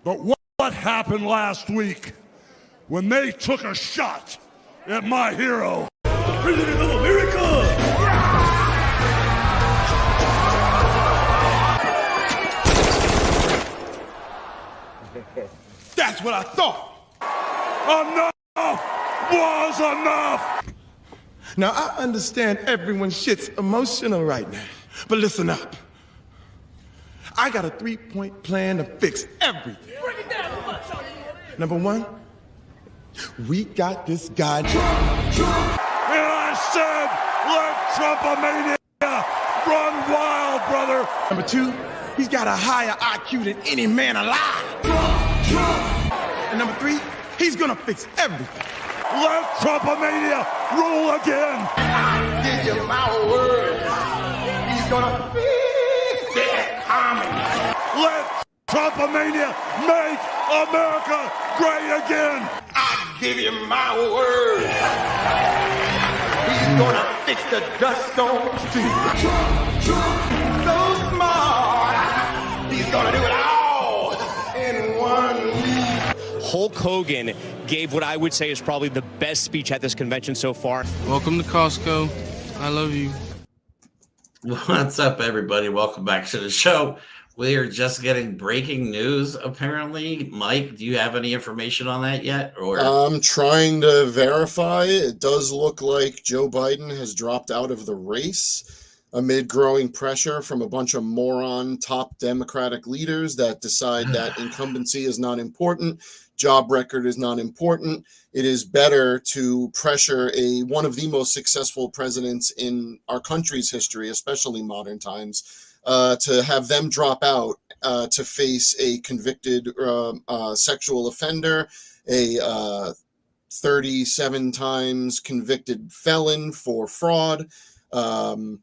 But what happened last week when they took a shot at my hero, the President of America? That's what I thought. Enough was enough. Now, I understand everyone's shit's emotional right now, but listen up. I got a 3-point plan to fix everything. Number one, we got this guy. And I said, let Trumpomania run wild, brother. Number two, he's got a higher IQ than any man alive. And number three, he's gonna fix everything. Let Trumpomania rule again. I give you my word. He's gonna fix the economy. Let Trumpomania make America great again. I give you my word. He's gonna fix the dust on the street. So smart. He's gonna do it all in 1 week. Hulk Hogan gave what I would say is probably the best speech at this convention so far. Welcome to Costco. I love you. What's up, everybody? Welcome back to the show. We are just getting breaking news, apparently. Mike, do you have any information on that yet? Or I'm trying to verify. It does look like Joe Biden has dropped out of the race amid growing pressure from a bunch of moron top Democratic leaders that decide that incumbency is not important, job record is not important. It is better to pressure one of the most successful presidents in our country's history, especially modern times, to have them drop out to face a convicted sexual offender, a 37 times convicted felon for fraud. An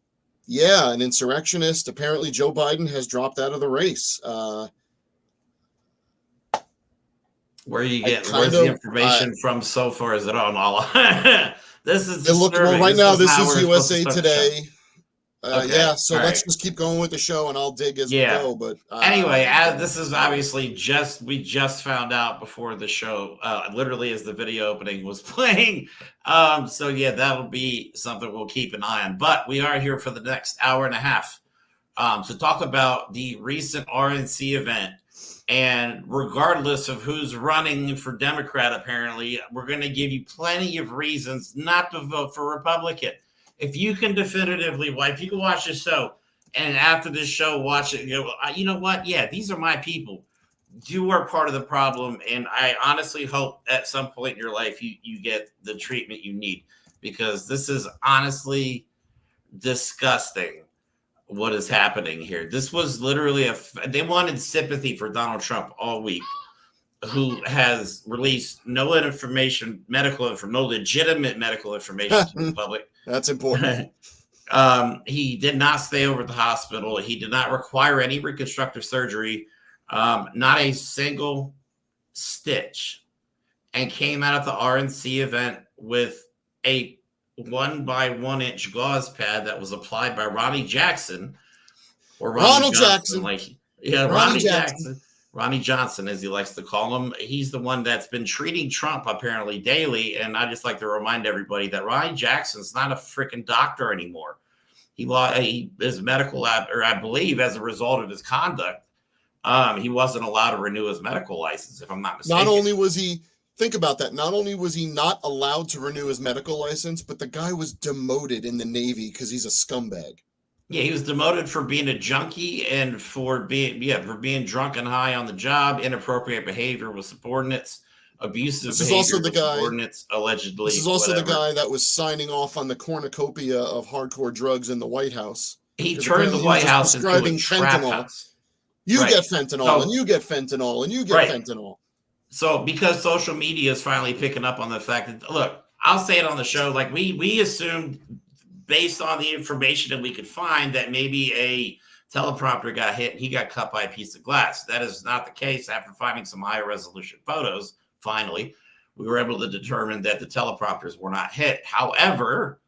insurrectionist. Apparently, Joe Biden has dropped out of the race. where's the information from so far? Is it on all? This is disturbing. Right now, this is USA Today. Okay. Let's just keep going with the show, and I'll dig as we go. But anyway, this is obviously we just found out before the show, literally as the video opening was playing. That'll be something we'll keep an eye on. But we are here for the next hour and a half to talk about the recent RNC event. And regardless of who's running for Democrat, apparently, we're going to give you plenty of reasons not to vote for Republican. If you can definitively, if you can watch this show and after this show, watch it and go, you know what? Yeah, these are my people. You are part of the problem. And I honestly hope at some point in your life you get the treatment you need, because this is honestly disgusting what is happening here. This was literally they wanted sympathy for Donald Trump all week, who has released no legitimate medical information to the public. That's important. He did not stay over at the hospital. He did not require any reconstructive surgery, not a single stitch, and came out of the RNC event with a 1 by 1 inch gauze pad that was applied by Ronnie Jackson, or Ronnie Johnson. Ronnie Jackson. Ronnie Johnson, as he likes to call him. He's the one that's been treating Trump apparently daily. And I just like to remind everybody that Ronnie Jackson's not a freaking doctor anymore. His medical, or I believe as a result of his conduct, he wasn't allowed to renew his medical license, if I'm not mistaken. Think about that. Not only was he not allowed to renew his medical license, but the guy was demoted in the Navy because he's a scumbag. Yeah, he was demoted for being a junkie and for being drunk and high on the job, inappropriate behavior with subordinates, abusive behavior with subordinates, allegedly. This is also the guy that was signing off on the cornucopia of hardcore drugs in the White House. He turned the White House into a trap house. You get fentanyl, and you get fentanyl, and you get fentanyl. So because social media is finally picking up on the fact that, look, I'll say it on the show, like we assumed, based on the information that we could find, that maybe a teleprompter got hit and he got cut by a piece of glass. That is not the case. After finding some high resolution photos, finally, we were able to determine that the teleprompters were not hit. However,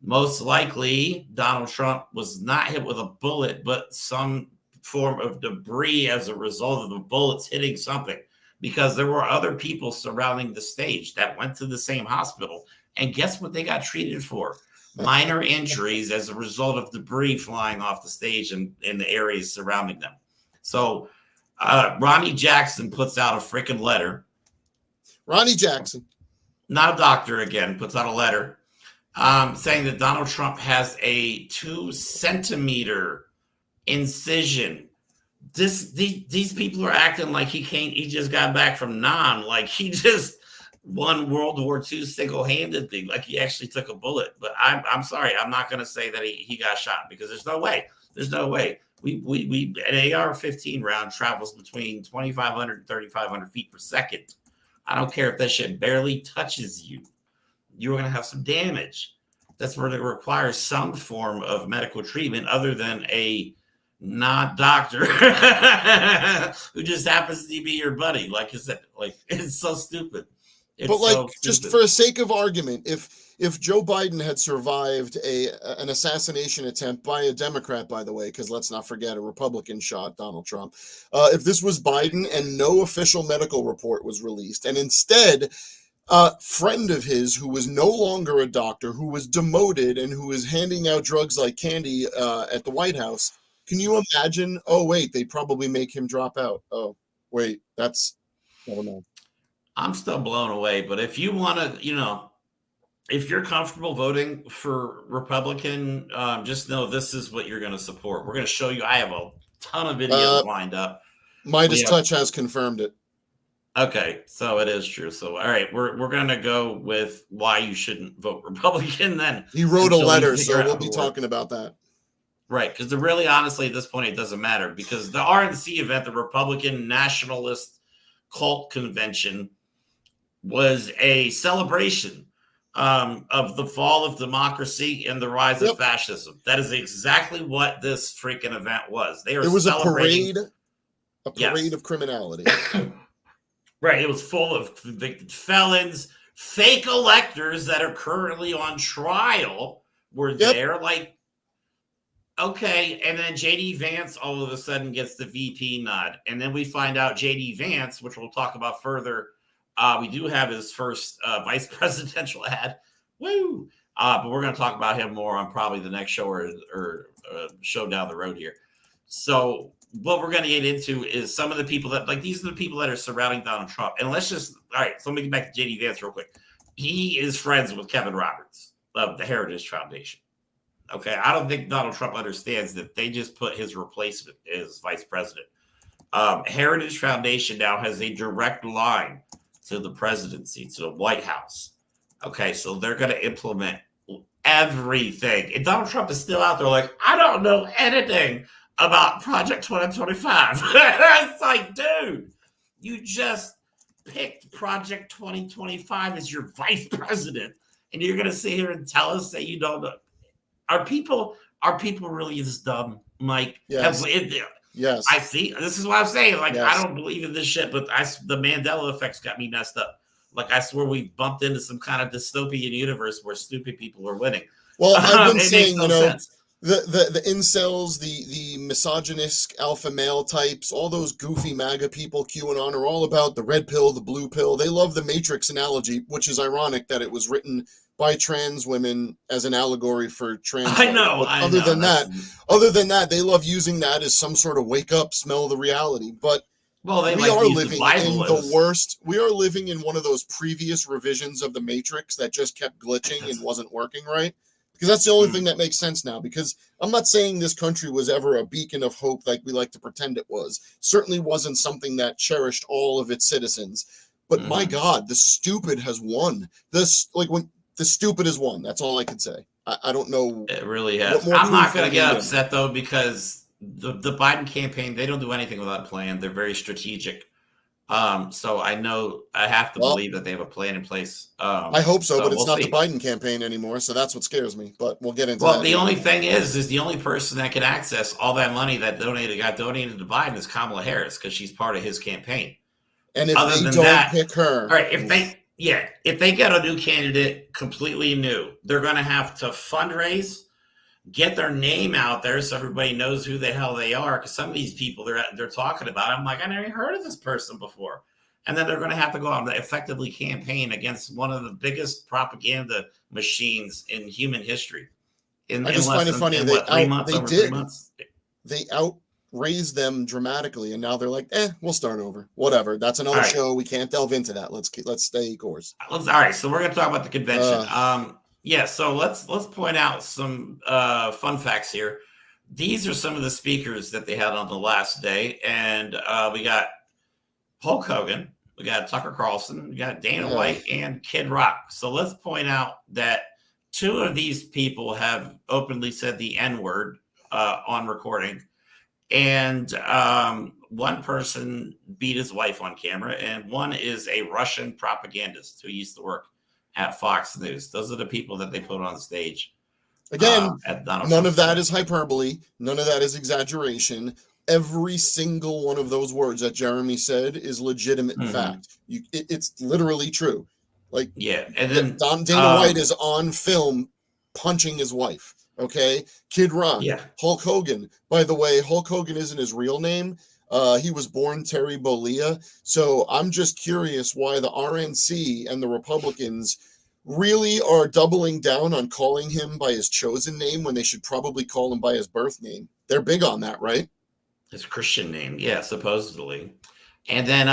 most likely Donald Trump was not hit with a bullet, but some form of debris as a result of the bullets hitting something, because there were other people surrounding the stage that went to the same hospital. And guess what they got treated for? Minor injuries as a result of debris flying off the stage and in the areas surrounding them. So Ronnie Jackson puts out a freaking letter. Ronnie Jackson, not a doctor again, puts out a letter saying that Donald Trump has a 2-centimeter incision. These people are acting like he just got back from Nam, like he just won World War II single-handedly, like he actually took a bullet. But I'm sorry, I'm not going to say that he got shot, because there's no way. There's no way. We an AR-15 round travels between 2,500 and 3,500 feet per second. I don't care if that shit barely touches you. You're going to have some damage. That's where it requires some form of medical treatment other than a not doctor who just happens to be your buddy. Like I said, like, it's so stupid. It's but like, so just for the sake of argument, if Joe Biden had survived an assassination attempt by a Democrat, by the way, because let's not forget a Republican shot Donald Trump, if this was Biden and no official medical report was released, and instead a friend of his who was no longer a doctor, who was demoted and who was handing out drugs like candy at the White House, can you imagine? Oh, wait, they probably make him drop out. Oh, wait, that's, never mind. I'm still blown away. But if you want to, if you're comfortable voting for Republican, just know this is what you're going to support. We're going to show you. I have a ton of videos lined up. Midas Touch has confirmed it. Okay, so it is true. So, all right, we're going to go with why you shouldn't vote Republican then. He wrote a letter, so we'll be talking about that. Right, because really, honestly, at this point, it doesn't matter, because the RNC event, the Republican Nationalist Cult Convention, was a celebration of the fall of democracy and the rise of fascism. That is exactly what this freaking event was. It was a parade of criminality. Right, it was full of convicted felons, fake electors that are currently on trial were there. Like, okay, and then J.D. Vance all of a sudden gets the VP nod. And then we find out J.D. Vance, which we'll talk about further, we do have his first vice presidential ad. Woo! But we're going to talk about him more on probably the next show or show down the road here. So what we're going to get into is some of the people that, like, these are the people that are surrounding Donald Trump. And let's just, all right, so let me get back to J.D. Vance real quick. He is friends with Kevin Roberts of the Heritage Foundation. Okay, I don't think Donald Trump understands that they just put his replacement as vice president. Heritage Foundation now has a direct line to the presidency, to the White House. Okay, so they're going to implement everything. And Donald Trump is still out there like, I don't know anything about Project 2025. It's like, dude, you just picked Project 2025 as your vice president, and you're going to sit here and tell us that you don't know. Are people really this dumb, Mike? Yes. Yes. I see. This is what I'm saying. Like, yes. I don't believe in this shit, but the Mandela effect's got me messed up. Like, I swear we bumped into some kind of dystopian universe where stupid people are winning. Well, I've been saying, sense. the incels, the misogynist alpha male types, all those goofy MAGA people, QAnon, are all about the red pill, the blue pill. They love the Matrix analogy, which is ironic that it was written by trans women as an allegory for trans. I know. Other than that, they love using that as some sort of wake up, smell the reality. But we are living in the worst. We are living in one of those previous revisions of the Matrix that just kept glitching and wasn't working right. Because that's the only thing that makes sense now. Because I'm not saying this country was ever a beacon of hope like we like to pretend it was. Certainly wasn't something that cherished all of its citizens. But my God, the stupid has won. The stupid has won. That's all I can say. I don't know. It really has. I'm not going to get upset, though, because the Biden campaign, they don't do anything without a plan. They're very strategic. So I know I have to believe that they have a plan in place. I hope so, but it's not the Biden campaign anymore. So that's what scares me. But we'll get into that. Well, the only thing is the only person that can access all that money that got donated to Biden is Kamala Harris, because she's part of his campaign. And if they don't pick her, all right, if they get a new candidate, completely new, they're going to have to fundraise. get their name out there so everybody knows who the hell they are. Because some of these people they're talking about, I'm like, I never heard of this person before. And then they're going to have to go out and effectively campaign against one of the biggest propaganda machines in human history. I just find it funny. They outraised them dramatically, and now they're like, we'll start over. Whatever. That's another show. We can't delve into that. Let's stay course. All right. So we're going to talk about the convention. So let's point out some fun facts here. These are some of the speakers that they had on the last day, and we got Hulk Hogan, we got Tucker Carlson, we got Dana White, and Kid Rock. So let's point out that two of these people have openly said the N-word on recording, and one person beat his wife on camera, and one is a Russian propagandist who used to work at Fox News. Those are the people that they put on stage. Again, none of that is hyperbole. None of that is exaggeration. Every single one of those words that Jeremy said is legitimate fact. It's literally true. Like, and then Dana White is on film punching his wife. Okay, Kid Rock, Hulk Hogan. By the way, Hulk Hogan isn't his real name. He was born Terry Bollea. So I'm just curious why the RNC and the Republicans really are doubling down on calling him by his chosen name when they should probably call him by his birth name. They're big on that, right? His Christian name, supposedly. And then,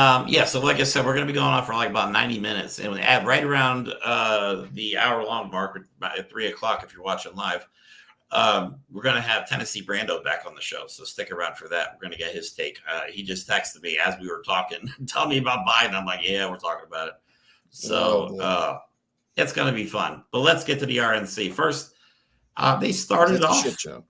so like I said, we're going to be going on for like about 90 minutes. And right around the hour-long mark, at 3 o'clock if you're watching live, we're going to have Tennessee Brando back on the show. So stick around for that. We're going to get his take. He just texted me as we were talking, tell me about Biden. I'm like, yeah, we're talking about it. So it's going to be fun. But let's get to the RNC. First, they started off. Shit show.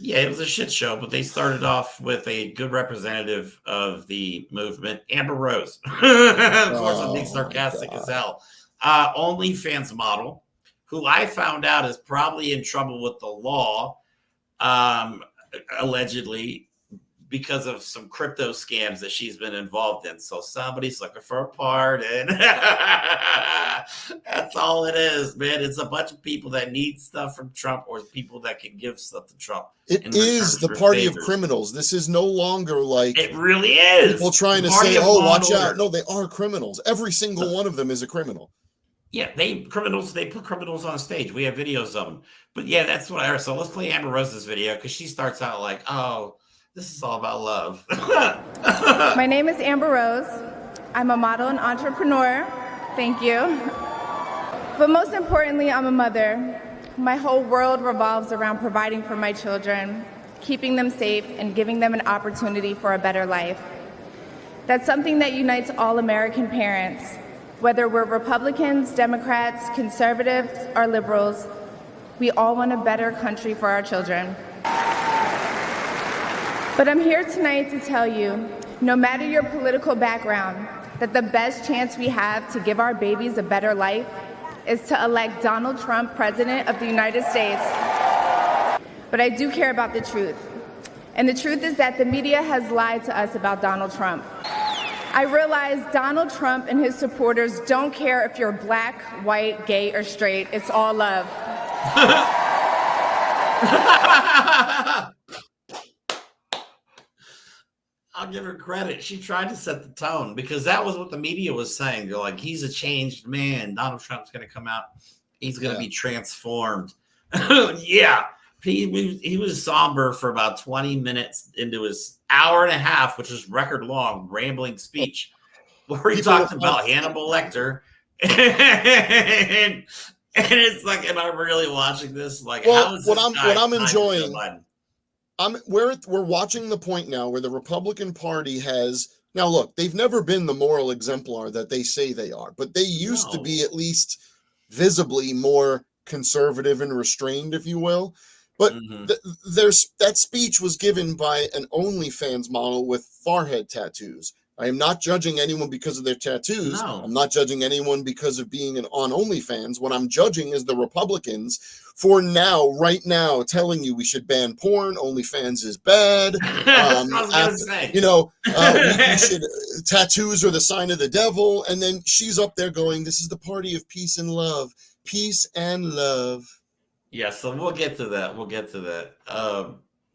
Yeah, it was a shit show, but they started off with a good representative of the movement, Amber Rose. Of course, I'm being sarcastic as hell. OnlyFans model, who I found out is probably in trouble with the law, allegedly, because of some crypto scams that she's been involved in. So somebody's looking for a pardon. That's all it is, man. It's a bunch of people that need stuff from Trump or people that can give stuff to Trump. It is the party of criminals. This is no longer like... It really is. People trying to say, watch out. No, they are criminals. Every single one of them is a criminal. Yeah, they put criminals on stage. We have videos of them. But yeah, that's what I heard. So let's play Amber Rose's video because she starts out like, this is all about love. My name is Amber Rose. I'm a model and entrepreneur. Thank you. But most importantly, I'm a mother. My whole world revolves around providing for my children, keeping them safe, and giving them an opportunity for a better life. That's something that unites all American parents. Whether we're Republicans, Democrats, conservatives, or liberals, we all want a better country for our children. But I'm here tonight to tell you, no matter your political background, that the best chance we have to give our babies a better life is to elect Donald Trump president of the United States. But I do care about the truth. And the truth is that the media has lied to us about Donald Trump. I realize Donald Trump and his supporters don't care if you're black, white, gay, or straight. It's all love. I'll give her credit. She tried to set the tone because that was what the media was saying. They're like, he's a changed man. Donald Trump's going to come out. He's going to be transformed. Yeah. He was somber for about 20 minutes into his hour and a half, which is record long, rambling speech, where he talked about Hannibal Lecter. And it's like, am I really watching this? Like, how is this what I'm enjoying? We're watching the point now where the Republican Party has now. Look, they've never been the moral exemplar that they say they are, but they used to be at least visibly more conservative and restrained, if you will. But that speech was given by an OnlyFans model with forehead tattoos. I am not judging anyone because of their tattoos. No. I'm not judging anyone because of being on OnlyFans. What I'm judging is the Republicans for right now, telling you we should ban porn. OnlyFans is bad. We should, tattoos are the sign of the devil. And then she's up there going, this is the party of peace and love. Peace and love. Yeah, so we'll get to that. We'll get to that.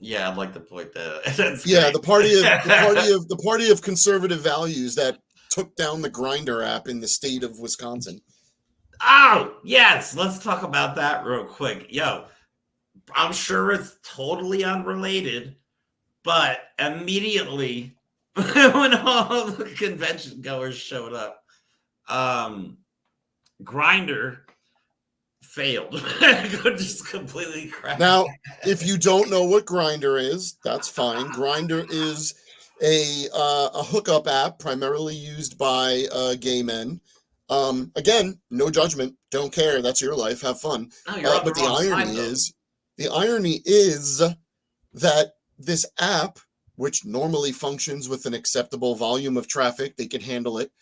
Yeah, I'd like to point that out. That's Yeah, great. the party of conservative values that took down the Grindr app in the state of Wisconsin. Oh, yes. Let's talk about that real quick. Yo, I'm sure it's totally unrelated, but immediately when all the convention goers showed up, Grindr failed. Just completely crashed. Now, if you don't know what Grindr is, that's fine. Grindr is a hookup app primarily used by gay men. Again, no judgment. Don't care. That's your life. Have fun. No, you're on But the wrong side, the irony is that this app, which normally functions with an acceptable volume of traffic, they can handle it,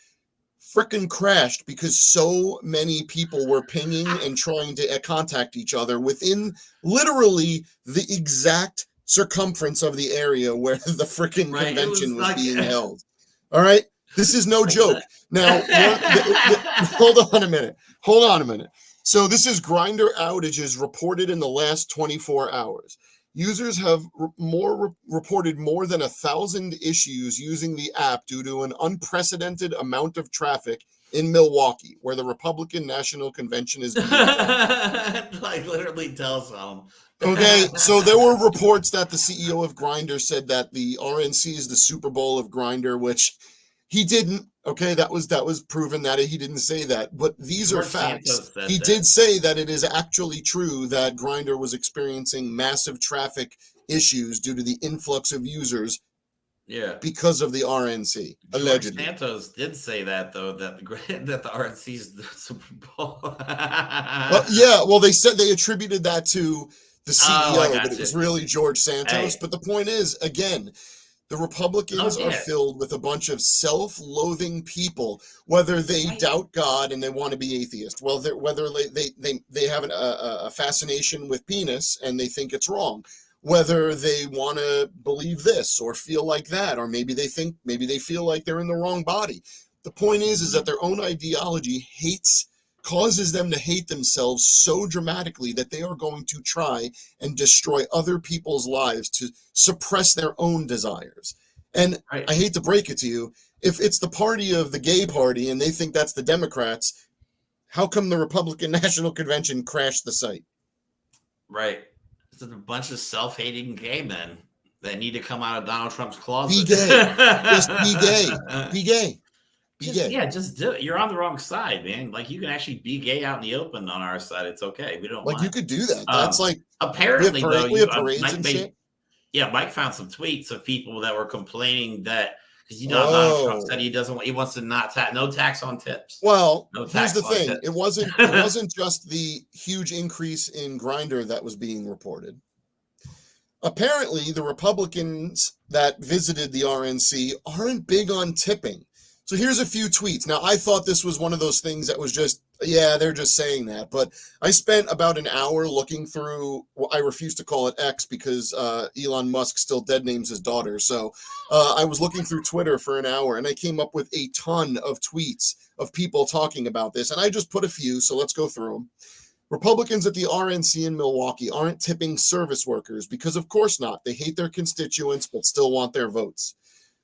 frickin' crashed because so many people were pinging and trying to contact each other within literally the exact circumference of the area where the frickin' convention was being held. All right? This is no joke. Now, hold on a minute. So this is Grindr outages reported in the last 24 hours. Users have reported more than 1,000 issues using the app due to an unprecedented amount of traffic in Milwaukee, where the Republican National Convention is being held. Like literally tells them. Okay, so there were reports that the CEO of Grindr said that the RNC is the Super Bowl of Grindr, which he didn't. Okay, that was proven that he didn't say that, but these are facts. He did say that it is actually true that Grindr was experiencing massive traffic issues due to the influx of users. Yeah, because of the RNC, allegedly. Santos did say that though, that the RNC is the Super Bowl. Well, they said they attributed that to the CEO, but it was really George Santos. Hey. But the point is, again, the Republicans are filled with a bunch of self-loathing people, whether they doubt God and they want to be atheist, whether they have a fascination with penis and they think it's wrong, whether they want to believe this or feel like that, or maybe they feel like they're in the wrong body. The point is that their own ideology causes them to hate themselves so dramatically that they are going to try and destroy other people's lives to suppress their own desires. And I hate to break it to you, if it's the party of the gay party and they think that's the Democrats, how come the Republican National Convention crashed the site? Right. It's a bunch of self-hating gay men that need to come out of Donald Trump's closet. Be gay. Just be gay. Be gay. Just do it. You're on the wrong side, man. Like, you can actually be gay out in the open on our side. It's okay. We don't you could do that. That's apparently we have parades and shit. Yeah, Mike found some tweets of people that were complaining that because Donald Trump said he wants to no tax on tips. Well, here's the thing: it wasn't just the huge increase in Grindr that was being reported. Apparently, the Republicans that visited the RNC aren't big on tipping. So here's a few tweets. Now, I thought this was one of those things that was just, they're just saying that. But I spent about an hour looking through, I refuse to call it X because Elon Musk still dead names his daughter. So I was looking through Twitter for an hour, and I came up with a ton of tweets of people talking about this. And I just put a few, so let's go through them. Republicans at the RNC in Milwaukee aren't tipping service workers because, of course not. They hate their constituents but still want their votes.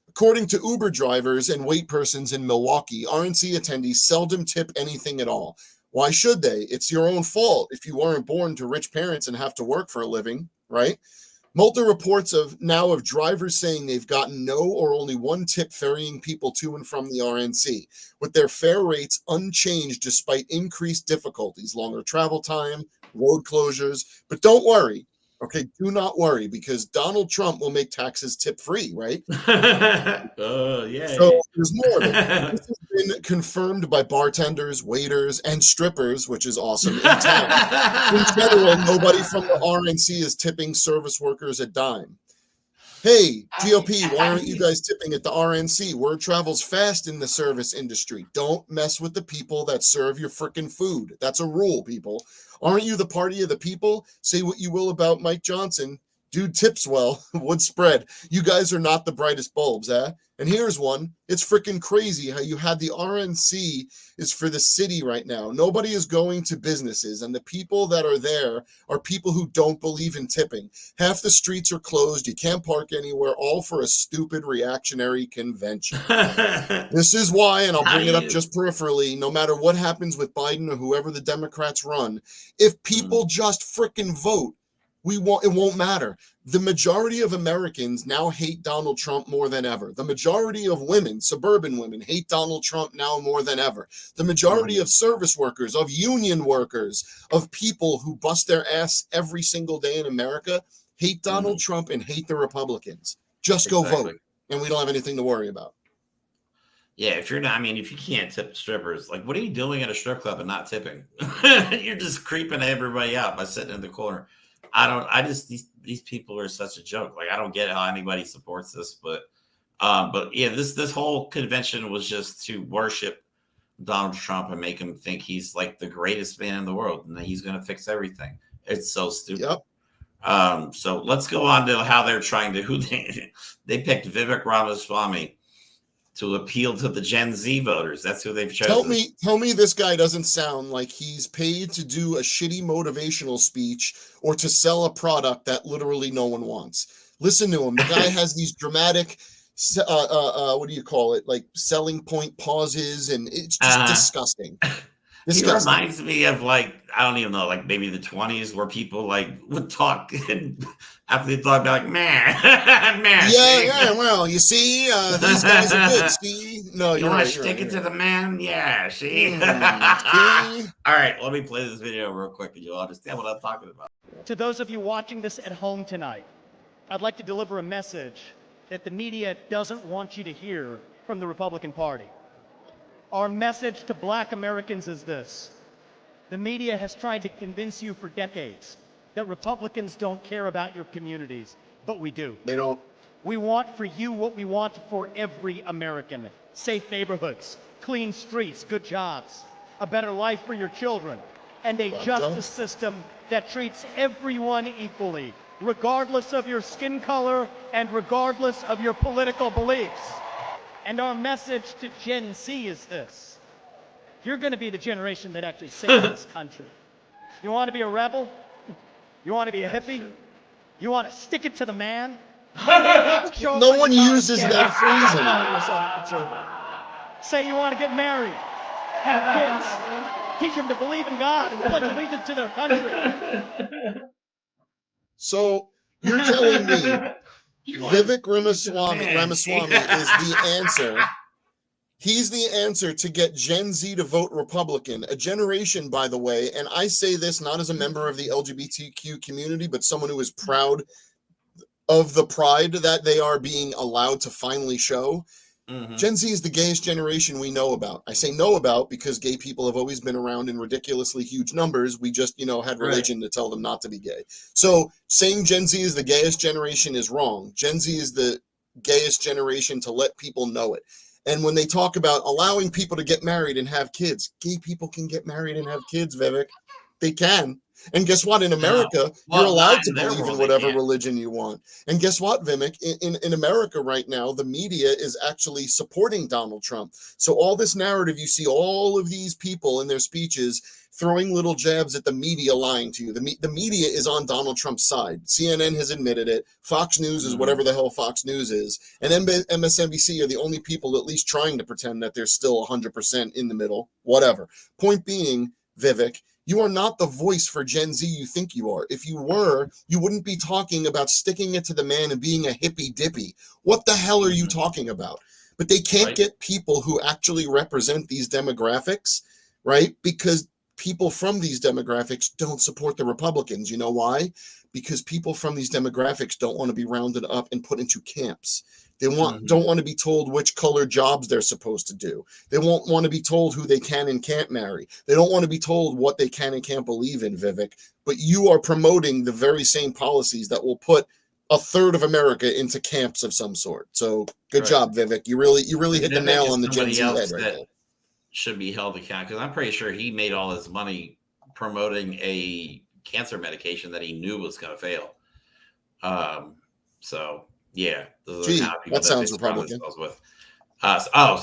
According to Uber drivers and wait persons in Milwaukee, RNC attendees seldom tip anything at all. Why should they? It's your own fault if you weren't born to rich parents and have to work for a living, right? Multiple reports of drivers saying they've gotten no or only one tip ferrying people to and from the RNC, with their fare rates unchanged despite increased difficulties, longer travel time, road closures. But don't worry. Okay, do not worry, because Donald Trump will make taxes tip-free, right? So there's more. This has been confirmed by bartenders, waiters, and strippers, which is awesome. In town. In general, nobody from the RNC is tipping service workers a dime. Hey, GOP, why aren't you guys tipping at the RNC? Word travels fast in the service industry. Don't mess with the people that serve your frickin' food. That's a rule, people. Aren't you the party of the people? Say what you will about Mike Johnson. Dude tips well, would spread. You guys are not the brightest bulbs, eh? And here's one. It's freaking crazy how you had the RNC is for the city right now. Nobody is going to businesses, and the people that are there are people who don't believe in tipping. Half the streets are closed. You can't park anywhere, all for a stupid reactionary convention. This is why, and I'll bring it up just peripherally, no matter what happens with Biden or whoever the Democrats run, if people just freaking vote, it won't matter. The majority of Americans now hate Donald Trump more than ever. The majority of women, suburban women, hate Donald Trump now more than ever. The majority of service workers, of union workers, of people who bust their ass every single day in America hate Donald Trump and hate the Republicans. Just go vote, and we don't have anything to worry about. Yeah, if you're not, I mean, if you can't tip strippers, like, what are you doing at a strip club and not tipping? You're just creeping everybody out by sitting in the corner. These people are such a joke. Like, I don't get how anybody supports this, but yeah, this whole convention was just to worship Donald Trump and make him think he's like the greatest man in the world and that he's going to fix everything. It's so stupid. Yep. So let's go on to how they're trying to, they picked Vivek Ramaswamy to appeal to the Gen Z voters. That's who they've chosen. Tell me this guy doesn't sound like he's paid to do a shitty motivational speech or to sell a product that literally no one wants. Listen to him. The guy has these dramatic, what do you call it? Like selling point pauses, and it's just disgusting. He reminds me of, like, I don't even know, like maybe the 20s where people like would talk and after they talk about like, man. Yeah, well, you see, these guys are good, see? No, you want to stick it to the man? Yeah, see? All right, let me play this video real quick and you'll understand what I'm talking about. To those of you watching this at home tonight, I'd like to deliver a message that the media doesn't want you to hear from the Republican Party. Our message to Black Americans is this. The media has tried to convince you for decades that Republicans don't care about your communities, but we do. They don't. We want for you what we want for every American. Safe neighborhoods, clean streets, good jobs, a better life for your children, and a justice system that treats everyone equally, regardless of your skin color and regardless of your political beliefs. And our message to Gen Z is this. You're going to be the generation that actually saves this country. You want to be a rebel? You want to be a hippie? You want to stick it to the man? No one uses that phrasing. Say you want to get married, have kids, teach them to believe in God and pledge allegiance to their country. So you're telling me Vivek Ramaswamy is the answer. He's the answer to get Gen Z to vote Republican, a generation, by the way, and I say this not as a member of the LGBTQ community, but someone who is proud of the pride that they are being allowed to finally show. Gen Z is the gayest generation we know about. I say know about because gay people have always been around in ridiculously huge numbers. We just, had religion to tell them not to be gay. So saying Gen Z is the gayest generation is wrong. Gen Z is the gayest generation to let people know it. And when they talk about allowing people to get married and have kids, gay people can get married and have kids, Vivek. They can. And guess what? In America, you're allowed to believe in whatever religion you want. And guess what, Vivek? In America right now, the media is actually supporting Donald Trump. So all this narrative, you see all of these people in their speeches throwing little jabs at the media lying to you. The media is on Donald Trump's side. CNN has admitted it. Fox News is whatever the hell Fox News is. And MSNBC are the only people at least trying to pretend that they're still 100% in the middle. Whatever. Point being, Vivek, you are not the voice for Gen Z you think you are. If you were, you wouldn't be talking about sticking it to the man and being a hippy dippy. What the hell are you talking about? But they can't get people who actually represent these demographics, right? Because people from these demographics don't support the Republicans. You know why? Because people from these demographics don't want to be rounded up and put into camps. They don't want to be told which color jobs they're supposed to do. They won't want to be told who they can and can't marry. They don't want to be told what they can and can't believe in, Vivek. But you are promoting the very same policies that will put a third of America into camps of some sort. So good job, Vivek. You really hit the nail on the Gen Z head right there. Should be held accountable because I'm pretty sure he made all his money promoting a cancer medication that he knew was going to fail. So yeah, those Gee, are the kind of people that sounds they surround Republican. themselves with.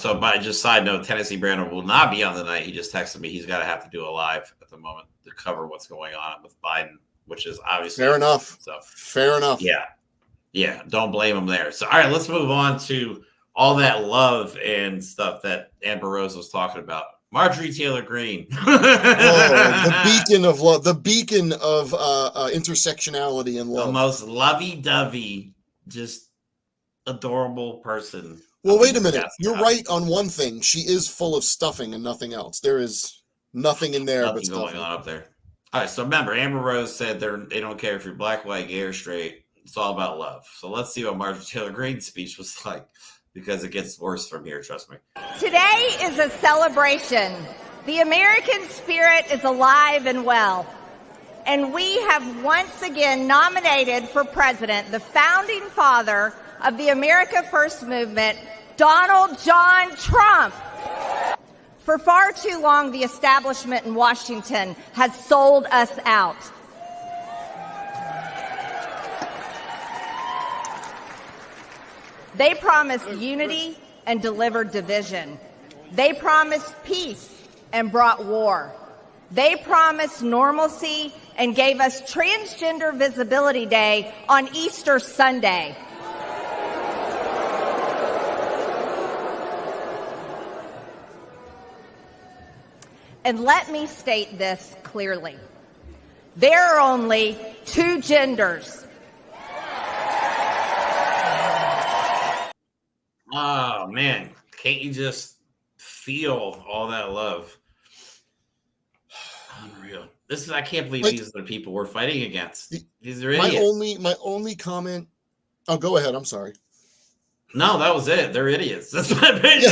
So by just side note, Tennessee Brandon will not be on the night. He just texted me. He's got to have to do a live at the moment to cover what's going on with Biden, which is obviously Fair enough. So fair enough. Yeah. Don't blame him there. So all right, let's move on to all that love and stuff that Amber Rose was talking about. Marjorie Taylor Greene, the beacon of love, the beacon of intersectionality and love, the most lovey-dovey, just adorable person. Well, wait a minute. You're right on one thing. She is full of stuffing and nothing else. There is nothing in there but stuffing going on up there. All right. So remember, Amber Rose said they don't care if you're black, white, gay, or straight. It's all about love. So let's see what Marjorie Taylor Greene's speech was like, because it gets worse from here. Trust me. Today is a celebration. The American spirit is alive and well. And we have once again nominated for president the founding father of the America First movement, Donald John Trump. For far too long, the establishment in Washington has sold us out. They promised unity and delivered division. They promised peace and brought war. They promised normalcy and gave us Transgender Visibility Day on Easter Sunday. And let me state this clearly. There are only two genders. Oh, man. Can't you just feel all that love? Unreal. I can't believe these are the people we're fighting against. These are idiots. My only comment. Oh, go ahead. I'm sorry. No, that was it. They're idiots. That's my opinion.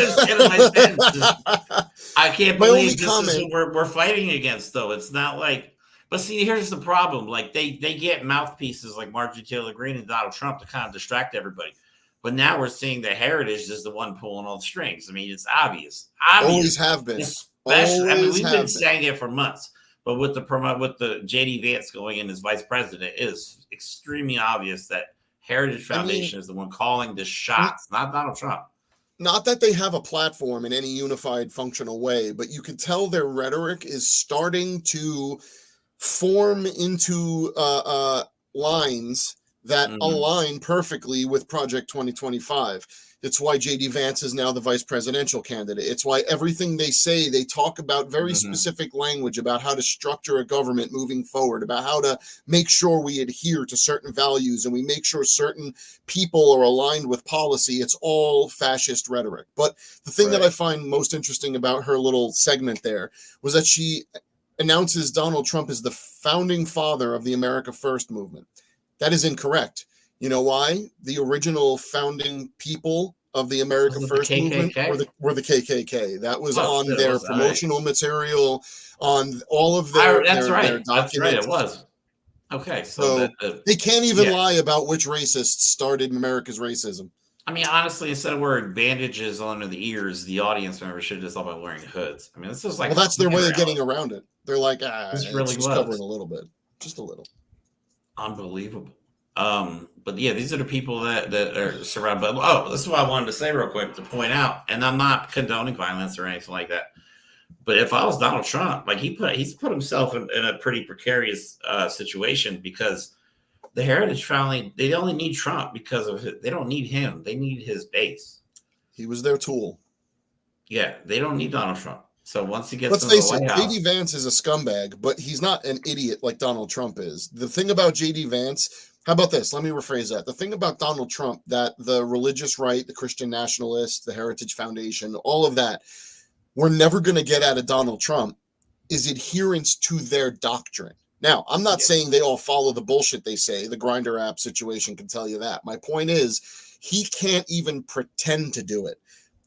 I can't believe this is what we're fighting against, though. It's not like, but see, here's the problem. Like they get mouthpieces like Marjorie Taylor Greene and Donald Trump to kind of distract everybody. But now we're seeing the heritage is the one pulling all the strings. I mean, it's obvious. Always have been. Especially, we've been saying it for months. But with the JD Vance going in as vice president, it is extremely obvious that Heritage Foundation is the one calling the shots, not Donald Trump. Not that they have a platform in any unified, functional way, but you can tell their rhetoric is starting to form into lines that align perfectly with Project 2025. It's why JD Vance is now the vice presidential candidate. It's why everything they say, they talk about very specific language about how to structure a government moving forward, about how to make sure we adhere to certain values and we make sure certain people are aligned with policy. It's all fascist rhetoric. But the thing that I find most interesting about her little segment there was that she announces Donald Trump as the founding father of the America First movement. That is incorrect. You know why? The original founding people of the America First movement were the KKK. That was on their promotional material, on all of their documents. That's right. It was. Okay. So they can't even lie about which racists started America's racism. I mean, honestly, instead of wearing bandages under the ears, the audience members should just all been wearing hoods. I mean, this is like. Well, that's their way of getting around it. They're like, it's really just covering a little bit. Just a little. Unbelievable. But yeah, these are the people that are surrounded. But this is what I wanted to say real quick to point out, and I'm not condoning violence or anything like that. But if I was Donald Trump, like he's put himself in a pretty precarious situation, because the Heritage family, they only need Trump because of they don't need him. They need his base. He was their tool. Yeah, they don't need Donald Trump. So once he gets, let's face it, JD Vance is a scumbag, but he's not an idiot like Donald Trump is. The thing about JD Vance. How about this? Let me rephrase that. The thing about Donald Trump, that the religious right, the Christian Nationalist, the Heritage Foundation, all of that, we're never going to get out of Donald Trump is adherence to their doctrine. Now, I'm not saying they all follow the bullshit they say. The Grindr app situation can tell you that. My point is, he can't even pretend to do it.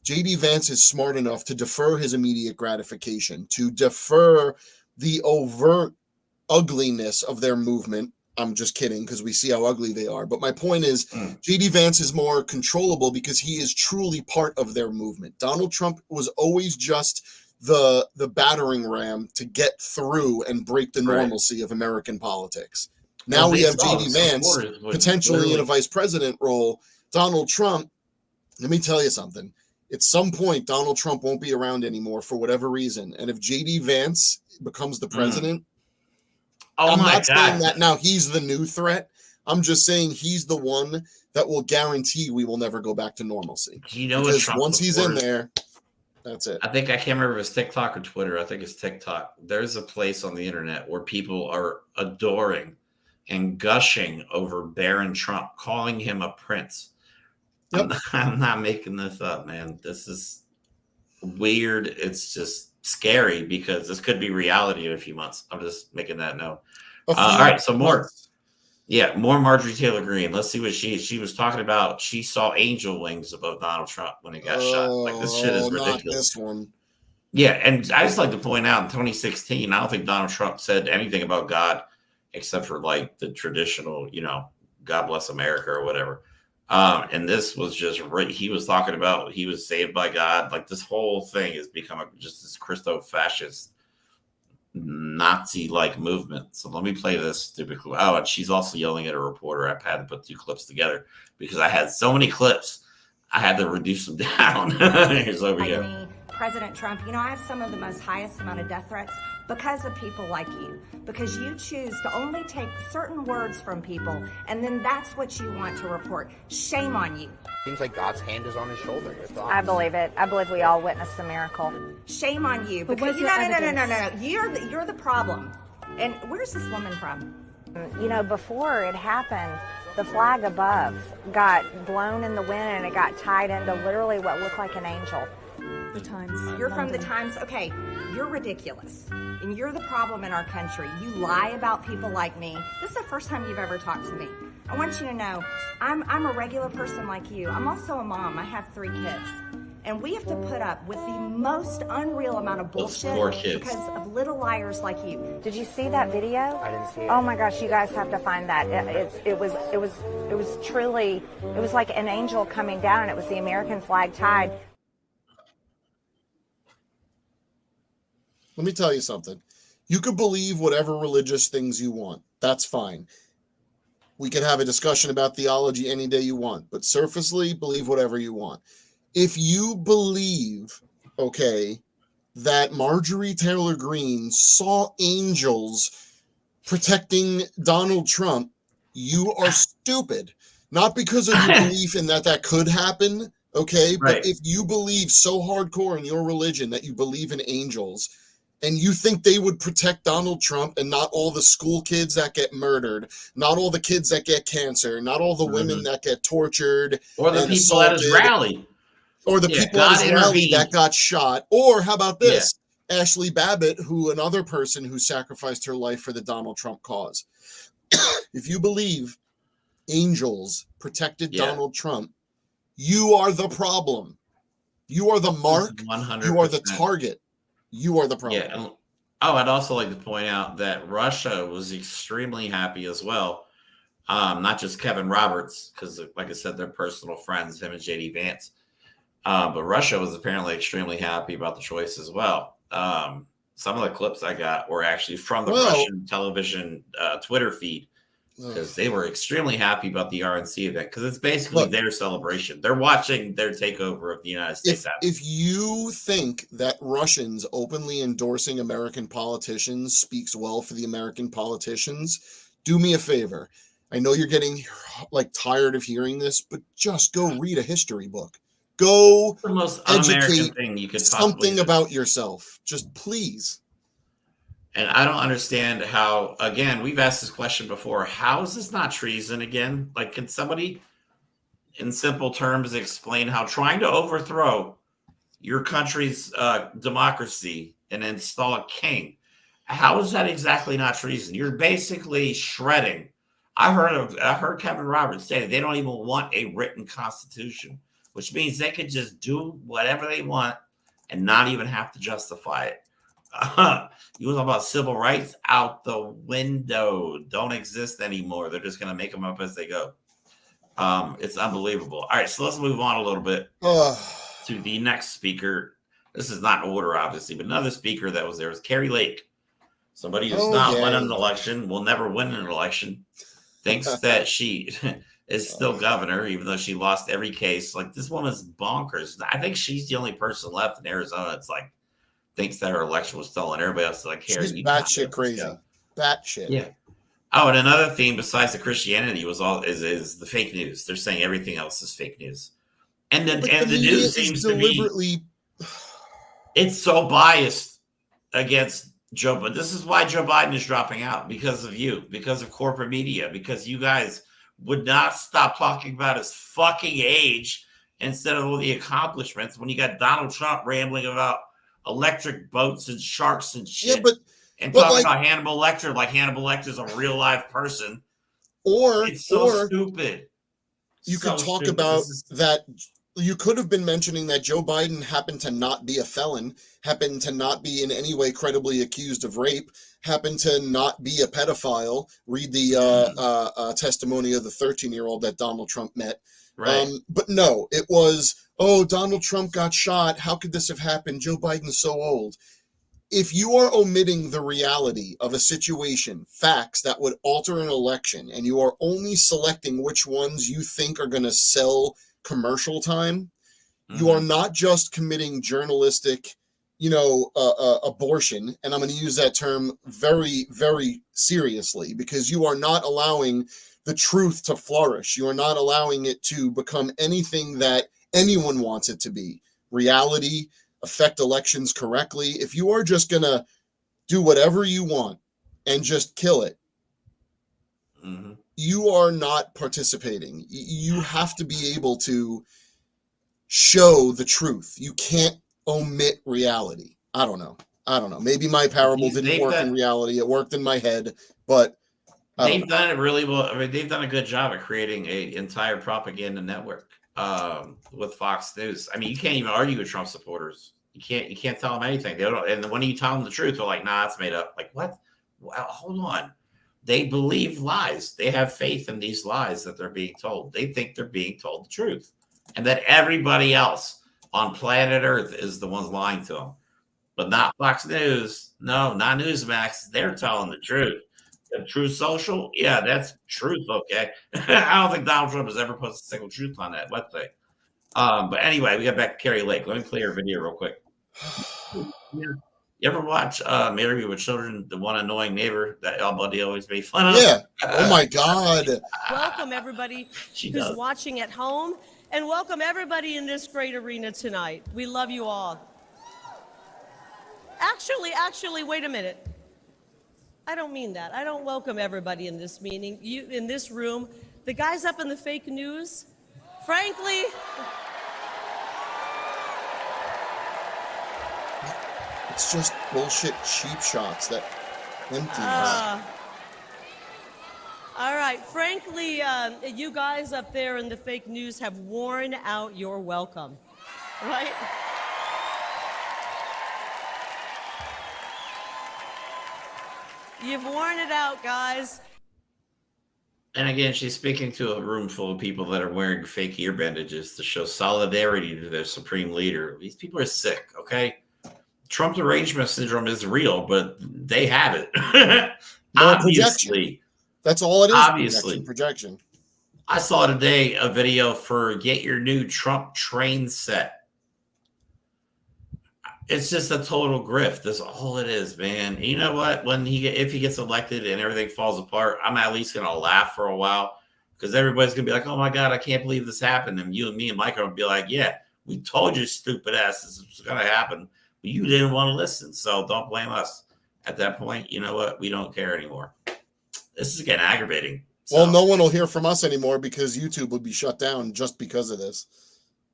JD Vance is smart enough to defer his immediate gratification, to defer the overt ugliness of their movement. I'm just kidding, because we see how ugly they are. But my point is, JD Vance is more controllable because he is truly part of their movement. Donald Trump was always just the battering ram to get through and break the normalcy of American politics. Now we have JD Vance potentially in a vice president role. Donald Trump, let me tell you something. At some point, Donald Trump won't be around anymore for whatever reason. And if JD Vance becomes the president, I'm not saying that now he's the new threat. I'm just saying he's the one that will guarantee we will never go back to normalcy. You know, because once he's in there, that's it. I think I can't remember if it's TikTok or Twitter. I think it's TikTok. There's a place on the internet where people are adoring and gushing over Barron Trump, calling him a prince. Yep. I'm not making this up, man. This is weird. It's just scary because this could be reality in a few months. I'm just making that note. All right, so more Marjorie Taylor Greene. Let's see what she was talking about. She saw angel wings above Donald Trump when he got shot. Like, this shit is ridiculous. Not this one. Yeah, and I just like to point out in 2016, I don't think Donald Trump said anything about God except for like the traditional, God bless America or whatever. And this was just he was talking about he was saved by God. Like, this whole thing has become just this Christo-fascist Nazi-like movement. So let me play this stupid clip. Oh, and she's also yelling at a reporter. I've had to put 2 clips together because I had so many clips. I had to reduce them down. Here's over here. President Trump, I have some of the most highest amount of death threats because of people like you, because you choose to only take certain words from people, and then that's what you want to report. Shame on you. Seems like God's hand is on his shoulder. I believe it. I believe we all witnessed a miracle. Shame on you. Because no. You're the problem. And where's this woman from? Before it happened, the flag above got blown in the wind and it got tied into literally what looked like an angel. The Times. You're from the Times. Okay, you're ridiculous. And you're the problem in our country. You lie about people like me. This is the first time you've ever talked to me. I want you to know, I'm a regular person like you. I'm also a mom. I have 3 kids. And we have to put up with the most unreal amount of bullshit because of little liars like you. Did you see that video? I didn't see it. Oh my gosh, you guys have to find that. It was truly, it was like an angel coming down, and it was the American flag tied. Let me tell you something. You can believe whatever religious things you want. That's fine. We can have a discussion about theology any day you want, but surfacely, believe whatever you want. If you believe, that Marjorie Taylor Greene saw angels protecting Donald Trump, you are stupid. Not because of your belief in that could happen, okay? But if you believe so hardcore in your religion that you believe in angels, and you think they would protect Donald Trump and not all the school kids that get murdered, not all the kids that get cancer, not all the women that get tortured, or the people at his rally, or the people at his rally that got shot, or how about this? Ashley Babbitt, another person who sacrificed her life for the Donald Trump cause. If you believe angels protected Donald Trump, you are the problem. You are the mark. 100%. You are the target. You are the problem. Yeah. I'd also like to point out that Russia was extremely happy as well. Not just Kevin Roberts, because like I said, they're personal friends, him and JD Vance. But Russia was apparently extremely happy about the choice as well. Some of the clips I got were actually from the Russian television Twitter feed, because they were extremely happy about the RNC event, because it's basically their celebration. They're watching their takeover of the United States. If you think that Russians openly endorsing American politicians speaks well for the American politicians, do me a favor. I know you're getting tired of hearing this, but just go read a history book. Go the most educate thing you could something about yourself. Just please. And I don't understand how, again, we've asked this question before. How is this not treason again? Like, can somebody in simple terms explain how trying to overthrow your country's democracy and install a king, how is that exactly not treason? You're basically shredding. I heard Kevin Roberts say that they don't even want a written constitution, which means they could just do whatever they want and not even have to justify it. You talk about civil rights out the window, don't exist anymore. They're just going to make them up as they go. It's unbelievable. All right, so let's move on a little bit to the next speaker. This is not in order, obviously, but another speaker that was there was Kari Lake. Somebody who's not won an election, will never win an election, thinks that she is still governor, even though she lost every case. Like, this woman's bonkers. I think she's the only person left in Arizona. It's like, thinks that her election was stolen. Everybody else is like, she's batshit crazy. Batshit. Yeah. Oh, and another theme besides the Christianity is the fake news. They're saying everything else is fake news. And the news seems deliberately it's so biased against Joe, but this is why Joe Biden is dropping out, because of you, because of corporate media, because you guys would not stop talking about his fucking age instead of all the accomplishments when you got Donald Trump rambling about electric boats and sharks and shit. And talking about Hannibal Lecter like Hannibal Lecter's a real live person. It's so stupid. You could talk about that. You could have been mentioning that Joe Biden happened to not be a felon, happened to not be in any way credibly accused of rape, happened to not be a pedophile. Read the testimony of the 13-year-old that Donald Trump met. Right. But no, it was, Donald Trump got shot. How could this have happened? Joe Biden's so old. If you are omitting the reality of a situation, facts that would alter an election, and you are only selecting which ones you think are going to sell commercial time, you are not just committing journalistic, abortion. And I'm going to use that term very, very seriously, because you are not allowing the truth to flourish. You are not allowing it to become anything that anyone wants it to be. Reality, affect elections correctly. If you are just going to do whatever you want and just kill it, you are not participating. You have to be able to show the truth. You can't omit reality. I don't know. Maybe my parable didn't work in reality. It worked in my head, but they've done it really well. I mean, they've done a good job of creating an entire propaganda network with Fox News. I mean, you can't even argue with Trump supporters. You can't tell them anything. They don't. And when you tell them the truth, they're like, "Nah, it's made up." Like, what? Well, hold on. They believe lies. They have faith in these lies that they're being told. They think they're being told the truth, and that everybody else on planet Earth is the ones lying to them, but not Fox News. No, not Newsmax. They're telling the truth. The Truth Social, yeah, that's truth. Okay, I don't think Donald Trump has ever posted a single truth on that website. But anyway, we got back to Kari Lake. Let me play her video real quick. You ever watch Married with Children, the one annoying neighbor that El Buddy always made fun of? Yeah. Oh my God. Welcome everybody who's watching at home, and welcome everybody in this great arena tonight. We love you all. Actually, wait a minute. I don't mean that. I don't welcome everybody in this meeting. You in this room, the guys up in the fake news, frankly. It's just bullshit cheap shots that empty. All right. Frankly, you guys up there in the fake news have worn out your welcome, right? You've worn it out, guys. And again, she's speaking to a room full of people that are wearing fake ear bandages to show solidarity to their supreme leader. These people are sick, okay? Trump derangement syndrome is real, but they have it. Obviously. That's all it is. Obviously. Projection. I saw today a video for get your new Trump train set. It's just a total grift. That's all it is, man. You know what? If he gets elected and everything falls apart, I'm at least gonna laugh for a while, because everybody's gonna be like, "Oh my God, I can't believe this happened." And you and me and Mike are gonna be like, "Yeah, we told you, stupid ass, this was gonna happen, but you didn't want to listen. So don't blame us." At that point, you know what? We don't care anymore. This is getting aggravating. Well, no one will hear from us anymore because YouTube would be shut down just because of this.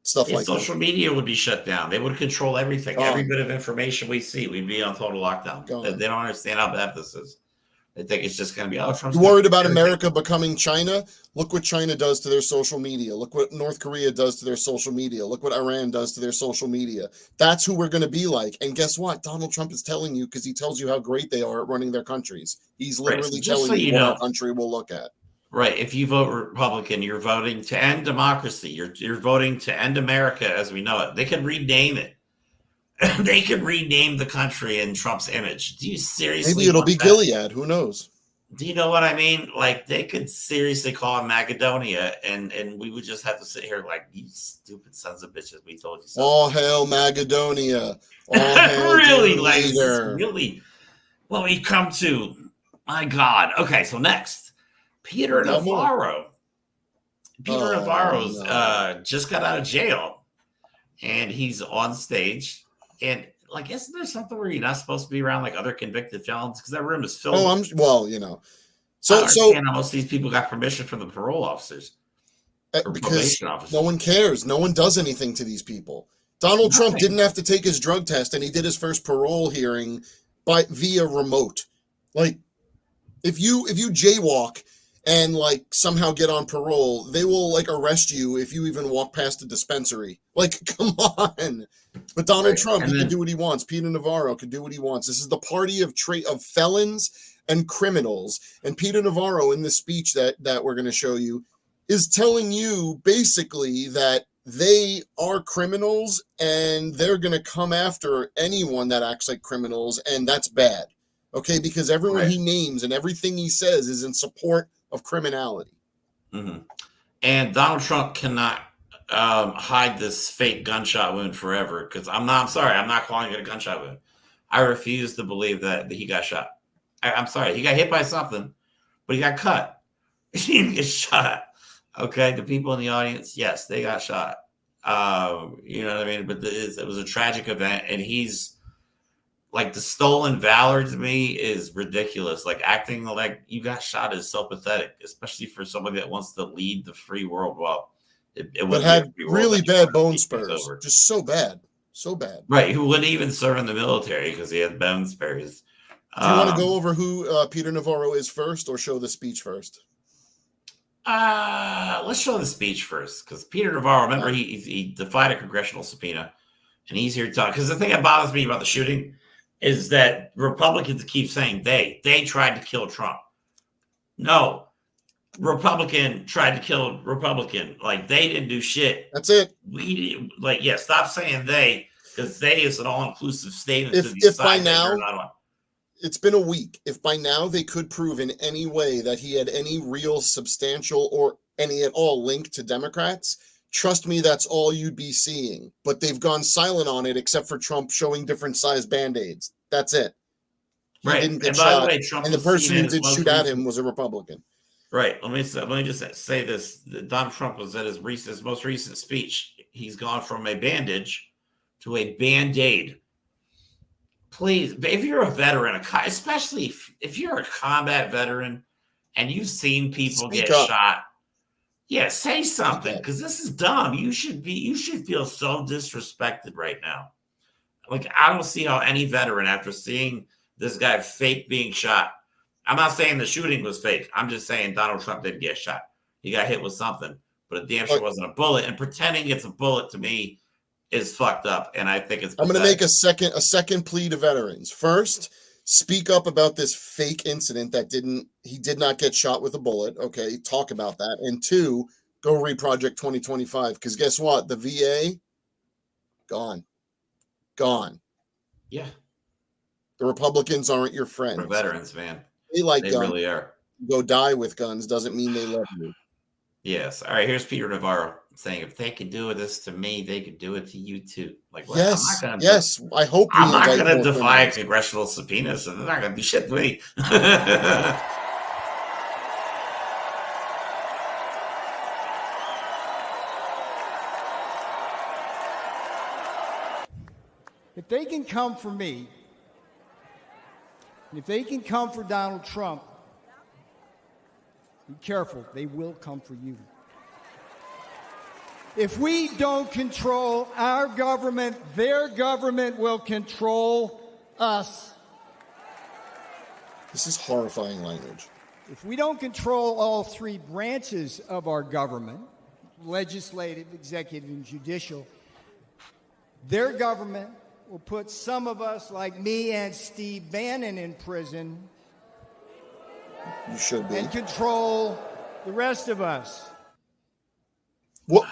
Stuff like social media would be shut down. They would control everything. Every bit of information we see, we'd be on total lockdown. They don't understand how bad this is. They think it's just going to be, Trump's worried about America becoming China. Look what China does to their social media. Look what North Korea does to their social media. Look what Iran does to their social media. That's who we're going to be like. And guess what? Donald Trump is telling you, because he tells you how great they are at running their countries. He's literally telling you what our country will look at. Right. If you vote Republican, you're voting to end democracy. You're voting to end America as we know it. They could rename it. They could rename the country in Trump's image. Do you seriously? Maybe it'll be that? Gilead. Who knows? Do you know what I mean? Like they could seriously call it Macedonia, and we would just have to sit here like, you stupid sons of bitches. We told you so. All hail Macedonia. All hail really, like leader. really. What we come to, my God. Okay, so next, Peter Navarro. Peter Navarro's just got out of jail, and he's on stage. And like, isn't there something where you're not supposed to be around like other convicted felons? Because that room is filled. Well, you know. So most of these people got permission from the parole officers. Because no one cares. No one does anything to these people. Donald Trump didn't have to take his drug test, and he did his first parole hearing via remote. Like, if you jaywalk and like somehow get on parole, they will like arrest you if you even walk past a dispensary. Like, come on. But Donald Trump, he can do what he wants. Peter Navarro can do what he wants. This is the party of felons and criminals. And Peter Navarro, in the speech that we're going to show you, is telling you basically that they are criminals and they're going to come after anyone that acts like criminals, and that's bad. Okay, because everyone he names and everything he says is in support of criminality. Mm-hmm. And Donald Trump cannot hide this fake gunshot wound forever, because I'm sorry, I'm not calling it a gunshot wound. I refuse to believe that he got shot. I'm sorry, he got hit by something, but he got cut. He didn't get shot. Okay, the people in the audience, yes, they got shot. You know what I mean? But it was a tragic event, and he's like, the stolen valor to me is ridiculous. Like, acting like you got shot is so pathetic, especially for somebody that wants to lead the free world. Well, it had really bad bone spurs, just so bad. Right, who wouldn't even serve in the military because he had bone spurs. Do you want to go over who Peter Navarro is first, or show the speech first? Let's show the speech first, because Peter Navarro, remember, he defied a congressional subpoena, and he's here to talk. Because the thing that bothers me about the shooting is that Republicans keep saying they tried to kill Trump. No, Republican tried to kill Republican. Like, they didn't do shit. That's it. We like, yeah. Stop saying they, because they is an all-inclusive statement. If by now, it's been a week. If by now they could prove in any way that he had any real substantial or any at all link to Democrats, trust me, that's all you'd be seeing. But they've gone silent on it, except for Trump showing different size Band-Aids. That's it. He didn't get shot, and the person who did shoot at him was a Republican. Right. Let me just say this. Donald Trump was at his most recent speech. He's gone from a bandage to a Band-Aid. Please, if you're a veteran, especially if you're a combat veteran and you've seen people get shot, yeah, say something, because this is dumb. You should feel so disrespected right now. Like, I don't see how any veteran, after seeing this guy fake being shot, I'm not saying the shooting was fake. I'm just saying Donald Trump didn't get shot. He got hit with something, but it damn sure wasn't a bullet. And pretending it's a bullet, to me, is fucked up, and I think it's pathetic. I'm going to make a second plea to veterans. First, speak up about this fake incident that he did not get shot with a bullet. Okay, talk about that. And two, go read Project 2025, because guess what? The VA, gone. Yeah. The Republicans aren't your friends. For veterans, man. They guns. Really are. Go die with guns doesn't mean they love you. Yes. All right, here's Peter Navarro saying, if they could do this to me, they could do it to you too. Like, well, yes. I hope I'm not going to defy congressional subpoenas, so they're not going to do shit to me. If they can come for me, and if they can come for Donald Trump, be careful, they will come for you. If we don't control our government, their government will control us. This is horrifying language. If we don't control all three branches of our government, legislative, executive, and judicial, their government will put some of us, like me and Steve Bannon, in prison. You should be. And control the rest of us. What?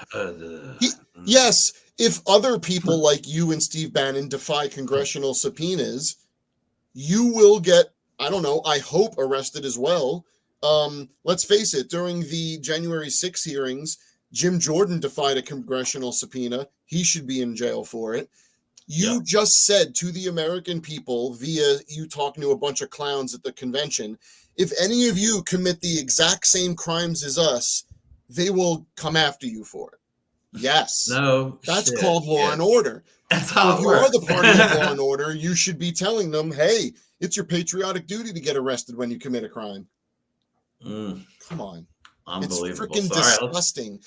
Yes, if other people like you and Steve Bannon defy congressional subpoenas, you will get, I don't know, I hope arrested as well. Let's face it, during the January 6 hearings, Jim Jordan defied a congressional subpoena. He should be in jail for it. You just said to the American people via you talking to a bunch of clowns at the convention, if any of you commit the exact same crimes as us, they will come after you for it. Yes. No, that's shit. called law and order. That's how if it you works. are the party of law and order, you should be telling them, hey, it's your patriotic duty to get arrested when you commit a crime. Come on. Unbelievable. It's freaking So, all right, disgusting.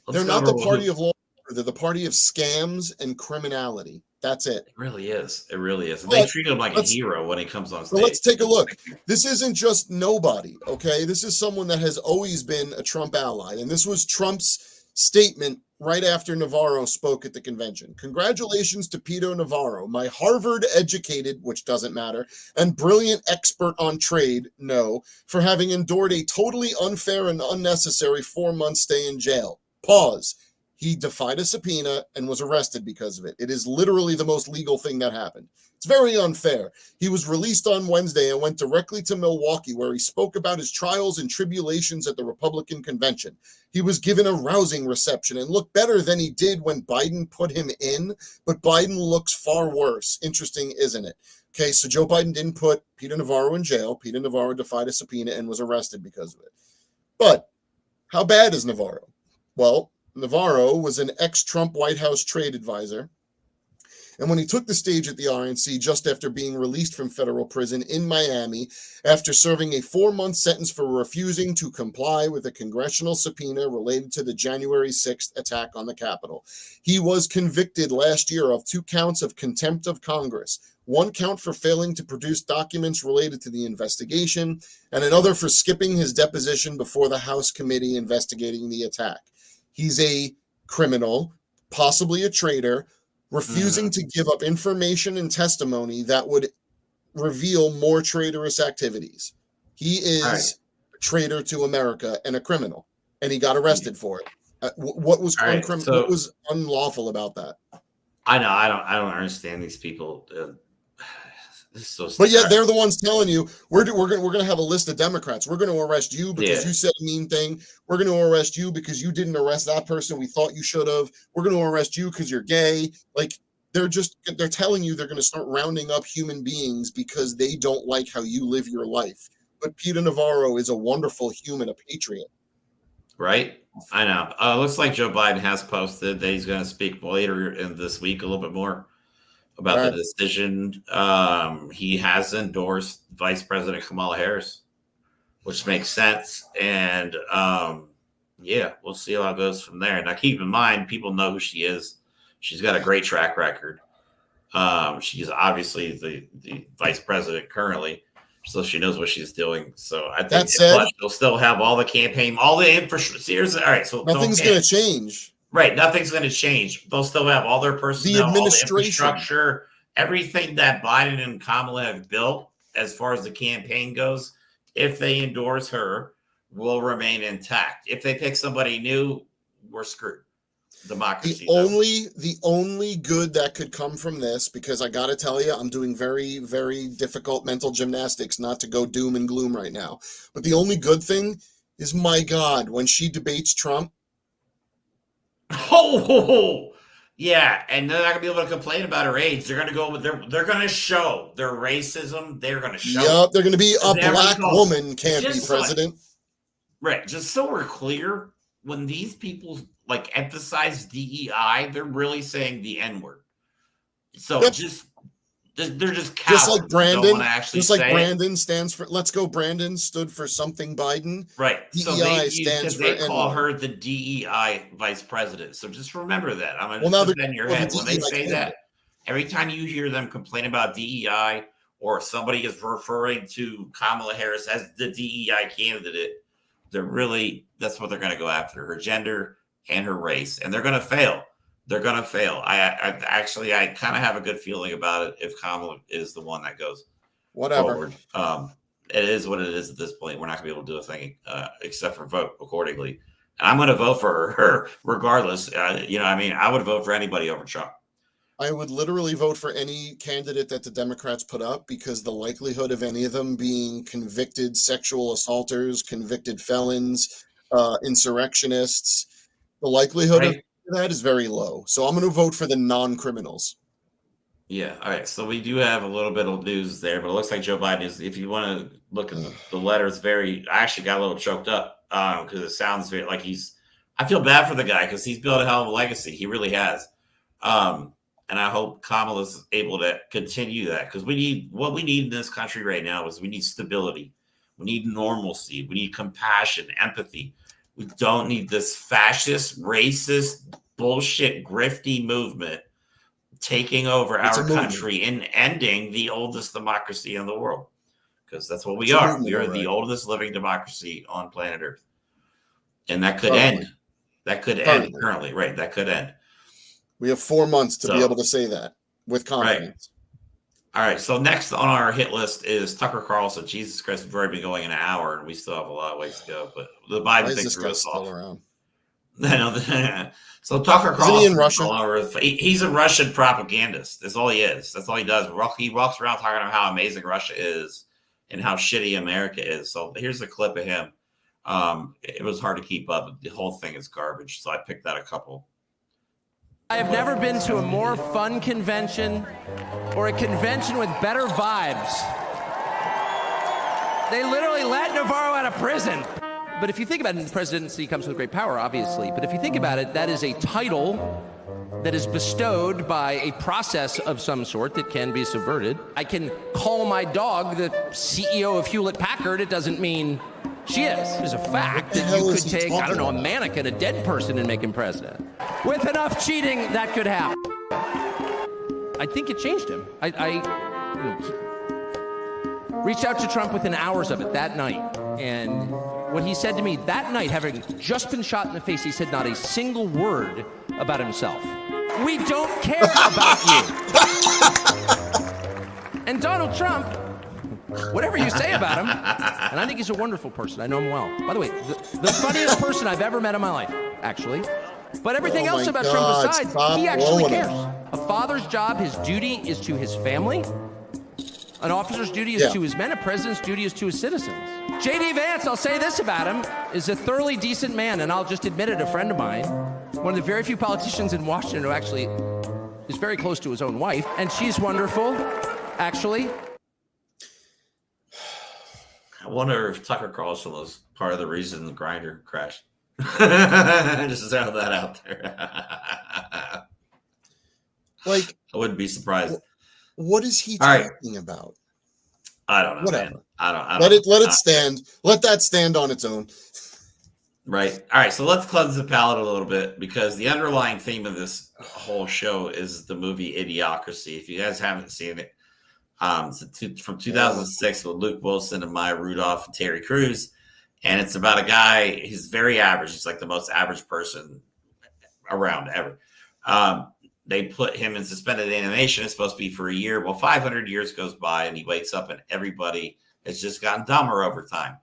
let's They're not cover the party of law and order. They're the party of scams and criminality. That's it. It really is. It really is. And they treat him like a hero when he comes on stage. So let's take a look. This isn't just nobody, okay? This is someone that has always been a Trump ally. And this was Trump's statement right after Navarro spoke at the convention. Congratulations to Peter Navarro, my Harvard-educated, which doesn't matter, and brilliant expert on trade, no, for having endured a totally unfair and unnecessary 4-month stay in jail. Pause. He defied a subpoena and was arrested because of it. It is literally the most legal thing that happened. It's very unfair. He was released on Wednesday and went directly to Milwaukee, where he spoke about his trials and tribulations at the Republican convention. He was given a rousing reception and looked better than he did when Biden put him in, but Biden looks far worse. Interesting, isn't it? Okay, so Joe Biden didn't put Peter Navarro in jail. Peter Navarro defied a subpoena and was arrested because of it. But how bad is Navarro? Well, Navarro was an ex-Trump White House trade advisor. And when he took the stage at the RNC just after being released from federal prison in Miami after serving a 4-month sentence for refusing to comply with a congressional subpoena related to the January 6th attack on the Capitol, he was convicted last year of 2 counts of contempt of Congress, 1 count for failing to produce documents related to the investigation, and another for skipping his deposition before the House committee investigating the attack. He's a criminal, possibly a traitor, refusing to give up information and testimony that would reveal more traitorous activities. He is a traitor to America and a criminal, and he got arrested for it. What was what was unlawful about that? I know. I don't understand these people. This is so but yet they're the ones telling you we're going to have a list of Democrats. We're going to arrest you because you said a mean thing. We're going to arrest you because you didn't arrest that person we thought you should have. We're going to arrest you because you're gay. Like they're telling you they're going to start rounding up human beings because they don't like how you live your life. But Peter Navarro is a wonderful human, a patriot. Right? I know. Looks like Joe Biden has posted that he's going to speak later in this week a little bit more about the decision. He has endorsed Vice President Kamala Harris, which makes sense. And we'll see how it goes from there. Now, keep in mind, people know who she is. She's got a great track record. She's obviously the vice president currently, so she knows what she's doing. So I think she'll still have all the campaign, all the infrastructure. All right, so nothing's going to change. Right, nothing's going to change. They'll still have all their personnel, all the infrastructure, everything that Biden and Kamala have built as far as the campaign goes. If they endorse her, will remain intact. If they pick somebody new, we're screwed. Democracy. The only good that could come from this, because I got to tell you, I'm doing very, very difficult mental gymnastics not to go doom and gloom right now. But the only good thing is, my God, when she debates Trump. Oh, yeah. And they're not going to be able to complain about her age. They're going to go with they're going to show their racism. They're going to show. Yep. They're going to be a black woman can't be president. Right. Just so we're clear, when these people emphasize DEI, they're really saying the N-word. So they're just cowards. Just like Brandon stands for Let's Go Brandon stood for something Biden. Right. DEI stands for they call her the DEI vice president. So just remember that. I'm going to put that in your head. When they say that, every time you hear them complain about DEI or somebody is referring to Kamala Harris as the DEI candidate, that's what they're going to go after, her gender and her race, and they're going to fail. They're going to fail. I kind of have a good feeling about it if Kamala is the one that goes forward. It is what it is at this point. We're not going to be able to do a thing except for vote accordingly I'm going to vote for her regardless. I would vote for anybody over Trump. I would literally vote for any candidate that the Democrats put up because the likelihood of any of them being convicted sexual assaulters, convicted felons, insurrectionists, the likelihood of that is very low. So I'm going to vote for the non-criminals. Yeah. All right. So we do have a little bit of news there, but it looks like Joe Biden is, if you want to look at the letters, I actually got a little choked up because it sounds very like I feel bad for the guy because he's built a hell of a legacy. He really has. And I hope Kamala's able to continue that because what we need in this country right now is we need stability. We need normalcy. We need compassion, empathy. We don't need this fascist, racist, bullshit, grifty movement taking over our country and ending the oldest democracy in the world. Because that's what we are. We are the oldest living democracy on planet Earth. And that could end. That could end currently. Right. That could end. We have 4 months to be able to say that with confidence. Right. All right. So next on our hit list is Tucker Carlson. Jesus Christ, we've already been going an hour and we still have a lot of ways to go. But the Biden thing threw us off. Around? So Tucker Carlson, is he in Russia? He's a Russian propagandist. That's all he is. That's all he does. He walks around talking about how amazing Russia is and how shitty America is. So here's a clip of him. It was hard to keep up. The whole thing is garbage. So I picked out a couple. I have never been to a more fun convention or a convention with better vibes. They literally let Navarro out of prison. But if you think about it, the presidency comes with great power, obviously. But if you think about it, that is a title that is bestowed by a process of some sort that can be subverted. I can call my dog the CEO of Hewlett-Packard. It doesn't mean she is. There's a fact that you could take, I don't know, a mannequin, a dead person, and make him president. With enough cheating, that could happen. I think it changed him. I reached out to Trump within hours of it that night. And what he said to me that night, having just been shot in the face, he said not a single word about himself. We don't care about you. And Donald Trump, whatever you say about him, and I think he's a wonderful person. I know him well. By the way, the funniest person I've ever met in my life, actually. But everything else about Trump aside, he actually cares. A father's job, his duty is to his family. An officer's duty is to his men. A president's duty is to his citizens. J.D. Vance, I'll say this about him, is a thoroughly decent man, and I'll just admit it, a friend of mine. One of the very few politicians in Washington who actually is very close to his own wife, and she's wonderful, actually. I wonder if Tucker Carlson was part of the reason the Grindr crashed. Just throw that out there. Like, I wouldn't be surprised. What is he talking about? I don't know. Whatever. Man. I don't. Let it stand. Let that stand on its own. Right. All right. So let's cleanse the palate a little bit because the underlying theme of this whole show is the movie Idiocracy. If you guys haven't seen it, from 2006 with Luke Wilson and Maya Rudolph and Terry Crews. And it's about a guy, he's very average. He's like the most average person around ever. They put him in suspended animation. It's supposed to be for a year. Well, 500 years goes by and he wakes up and everybody has just gotten dumber over time.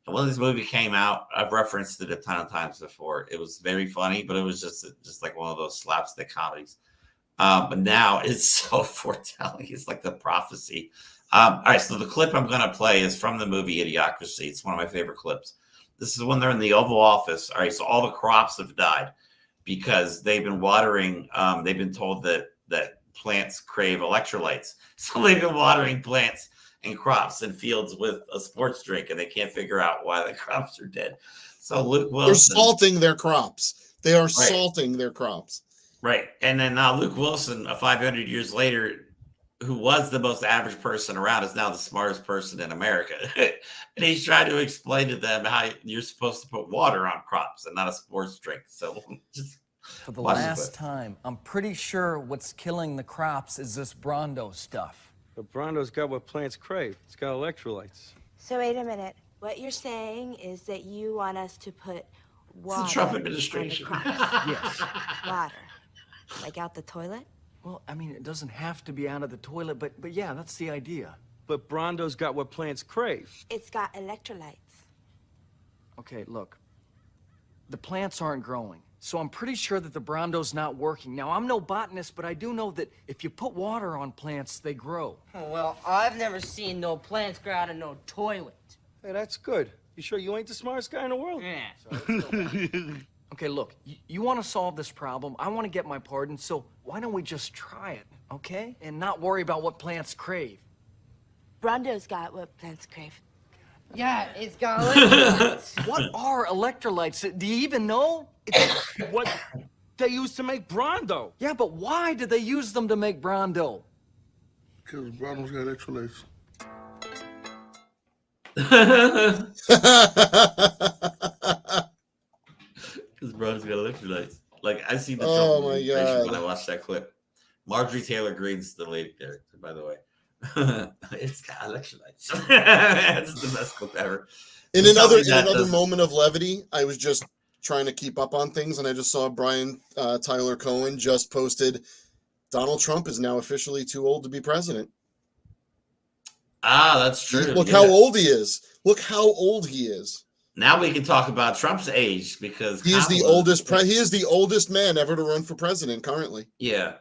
And when this movie came out, I've referenced it a ton of times before. It was very funny, but it was just like one of those slapstick comedies. But now it's so foretelling. It's like the prophecy. All right, so the clip I'm going to play is from the movie Idiocracy. It's one of my favorite clips. This is when they're in the Oval Office. All right, so all the crops have died because they've been watering. They've been told that plants crave electrolytes. So they've been watering plants and crops and fields with a sports drink, and they can't figure out why the crops are dead. So Luke Wilson. They're salting their crops. They are salting their crops. Right. And then now Luke Wilson, 500 years later, who was the most average person around, is now the smartest person in America. And he's trying to explain to them how you're supposed to put water on crops and not a sports drink. So just for the last time, I'm pretty sure what's killing the crops is this Brondo stuff. But Brondo's got what plants crave. It's got electrolytes. So wait a minute. What you're saying is that you want us to put water it's the Trump administration. on the crops. Yes. Water. Like out the toilet? Well, I mean, it doesn't have to be out of the toilet, but yeah, that's the idea. But Brondo's got what plants crave. It's got electrolytes. Okay, look. the plants aren't growing. So I'm pretty sure that the Brondo's not working. Now, I'm no botanist, but I do know that if you put water on plants, they grow. Oh, well, I've never seen no plants grow out of no toilet. Hey, that's good. You sure you ain't the smartest guy in the world? Yeah. Okay, look, you want to solve this problem. I want to get my pardon, so why don't we just try it, okay? And not worry about what plants crave. Brondo's got what plants crave. Yeah, it's got electrolytes. What are electrolytes? Do you even know? It's what they used to make Brondo. Yeah, but why did they use them to make Brondo? Because Brondo's got electrolytes. Because Brondo's got electrolytes. Like, I see the Oh my God. when I watched that clip. Marjorie Taylor Greene's the lady character, by the way. It's got electrolytes. That's the best clip ever. In another moment of levity, I was just trying to keep up on things, and I just saw Brian Tyler Cohen just posted, Donald Trump is now officially too old to be president. Ah, that's true. Look how old he is. Look how old he is. Now we can talk about Trump's age because He is the oldest. He is the oldest man ever to run for president currently. Yeah.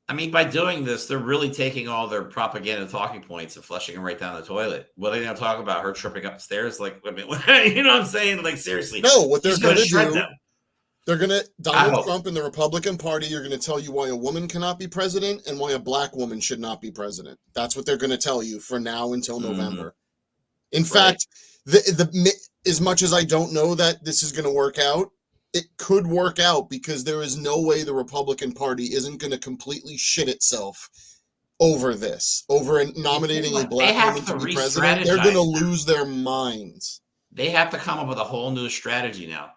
I mean, by doing this, they're really taking all their propaganda talking points and flushing them right down the toilet. What are they going to talk about? Her tripping up the stairs? Like, I mean, you know what I'm saying? Like, seriously. No, what they're going to do, them. they're going to, Donald Trump and the Republican Party are going to tell you why a woman cannot be president and why a black woman should not be president. That's what they're going to tell you for now until November. In fact, as much as I don't know that this is going to work out, it could work out because there is no way the Republican Party isn't going to completely shit itself over this, over nominating a black woman to be president. They're going to lose their minds. They have to come up with a whole new strategy now,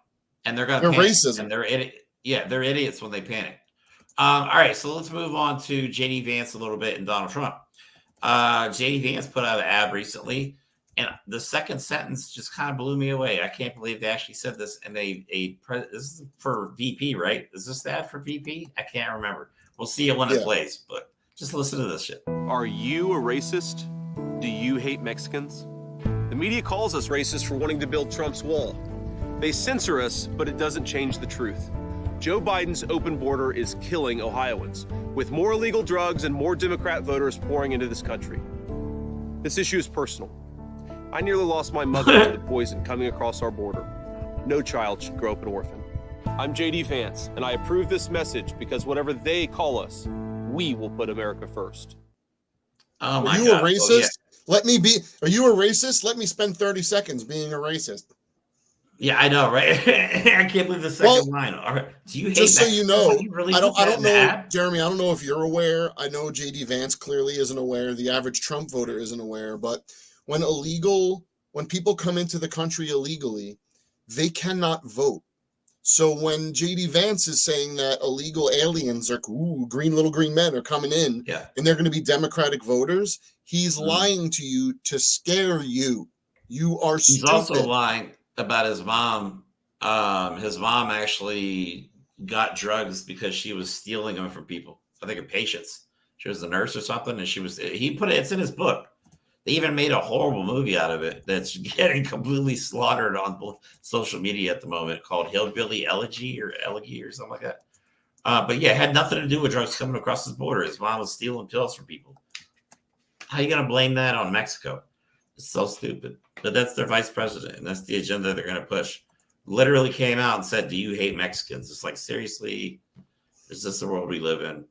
and they're going to panic. Racism. And they're idiots when they panic. All right, so let's move on to JD Vance a little bit and Donald Trump. JD Vance put out an ad recently. And the second sentence just kind of blew me away. I can't believe they actually said this in this is for VP, right? Is this the ad for VP? I can't remember. We'll see it when it plays, but just listen to this shit. Are you a racist? Do you hate Mexicans? The media calls us racist for wanting to build Trump's wall. They censor us, but it doesn't change the truth. Joe Biden's open border is killing Ohioans, with more illegal drugs and more Democrat voters pouring into this country. This issue is personal. I nearly lost my mother to the poison coming across our border. No child should grow up an orphan. I'm JD Vance, and I approve this message because whatever they call us, we will put America first. Oh my God. Are you a racist? Let me be. Are you a racist? Let me spend 30 seconds being a racist. Yeah, I know, right? I can't believe the second line. All right. Do you hate just so you know, I don't know, ad? Jeremy, I don't know if you're aware. I know JD Vance clearly isn't aware. The average Trump voter isn't aware, but when people come into the country illegally, they cannot vote. So when JD Vance is saying that illegal aliens are little green men are coming in and they're going to be Democratic voters, he's lying to you to scare you. You are stupid. He's also lying about his mom. His mom actually got drugs because she was stealing them from people. I think of patients. She was a nurse or something, and it's in his book. They even made a horrible movie out of it that's getting completely slaughtered on social media at the moment called Hillbilly Elegy or something like that. But yeah, it had nothing to do with drugs coming across the border. His mom was stealing pills from people. How are you going to blame that on Mexico? It's so stupid. But that's their vice president, and that's the agenda they're going to push. Literally came out and said, "Do you hate Mexicans?" It's like, seriously, is this the world we live in?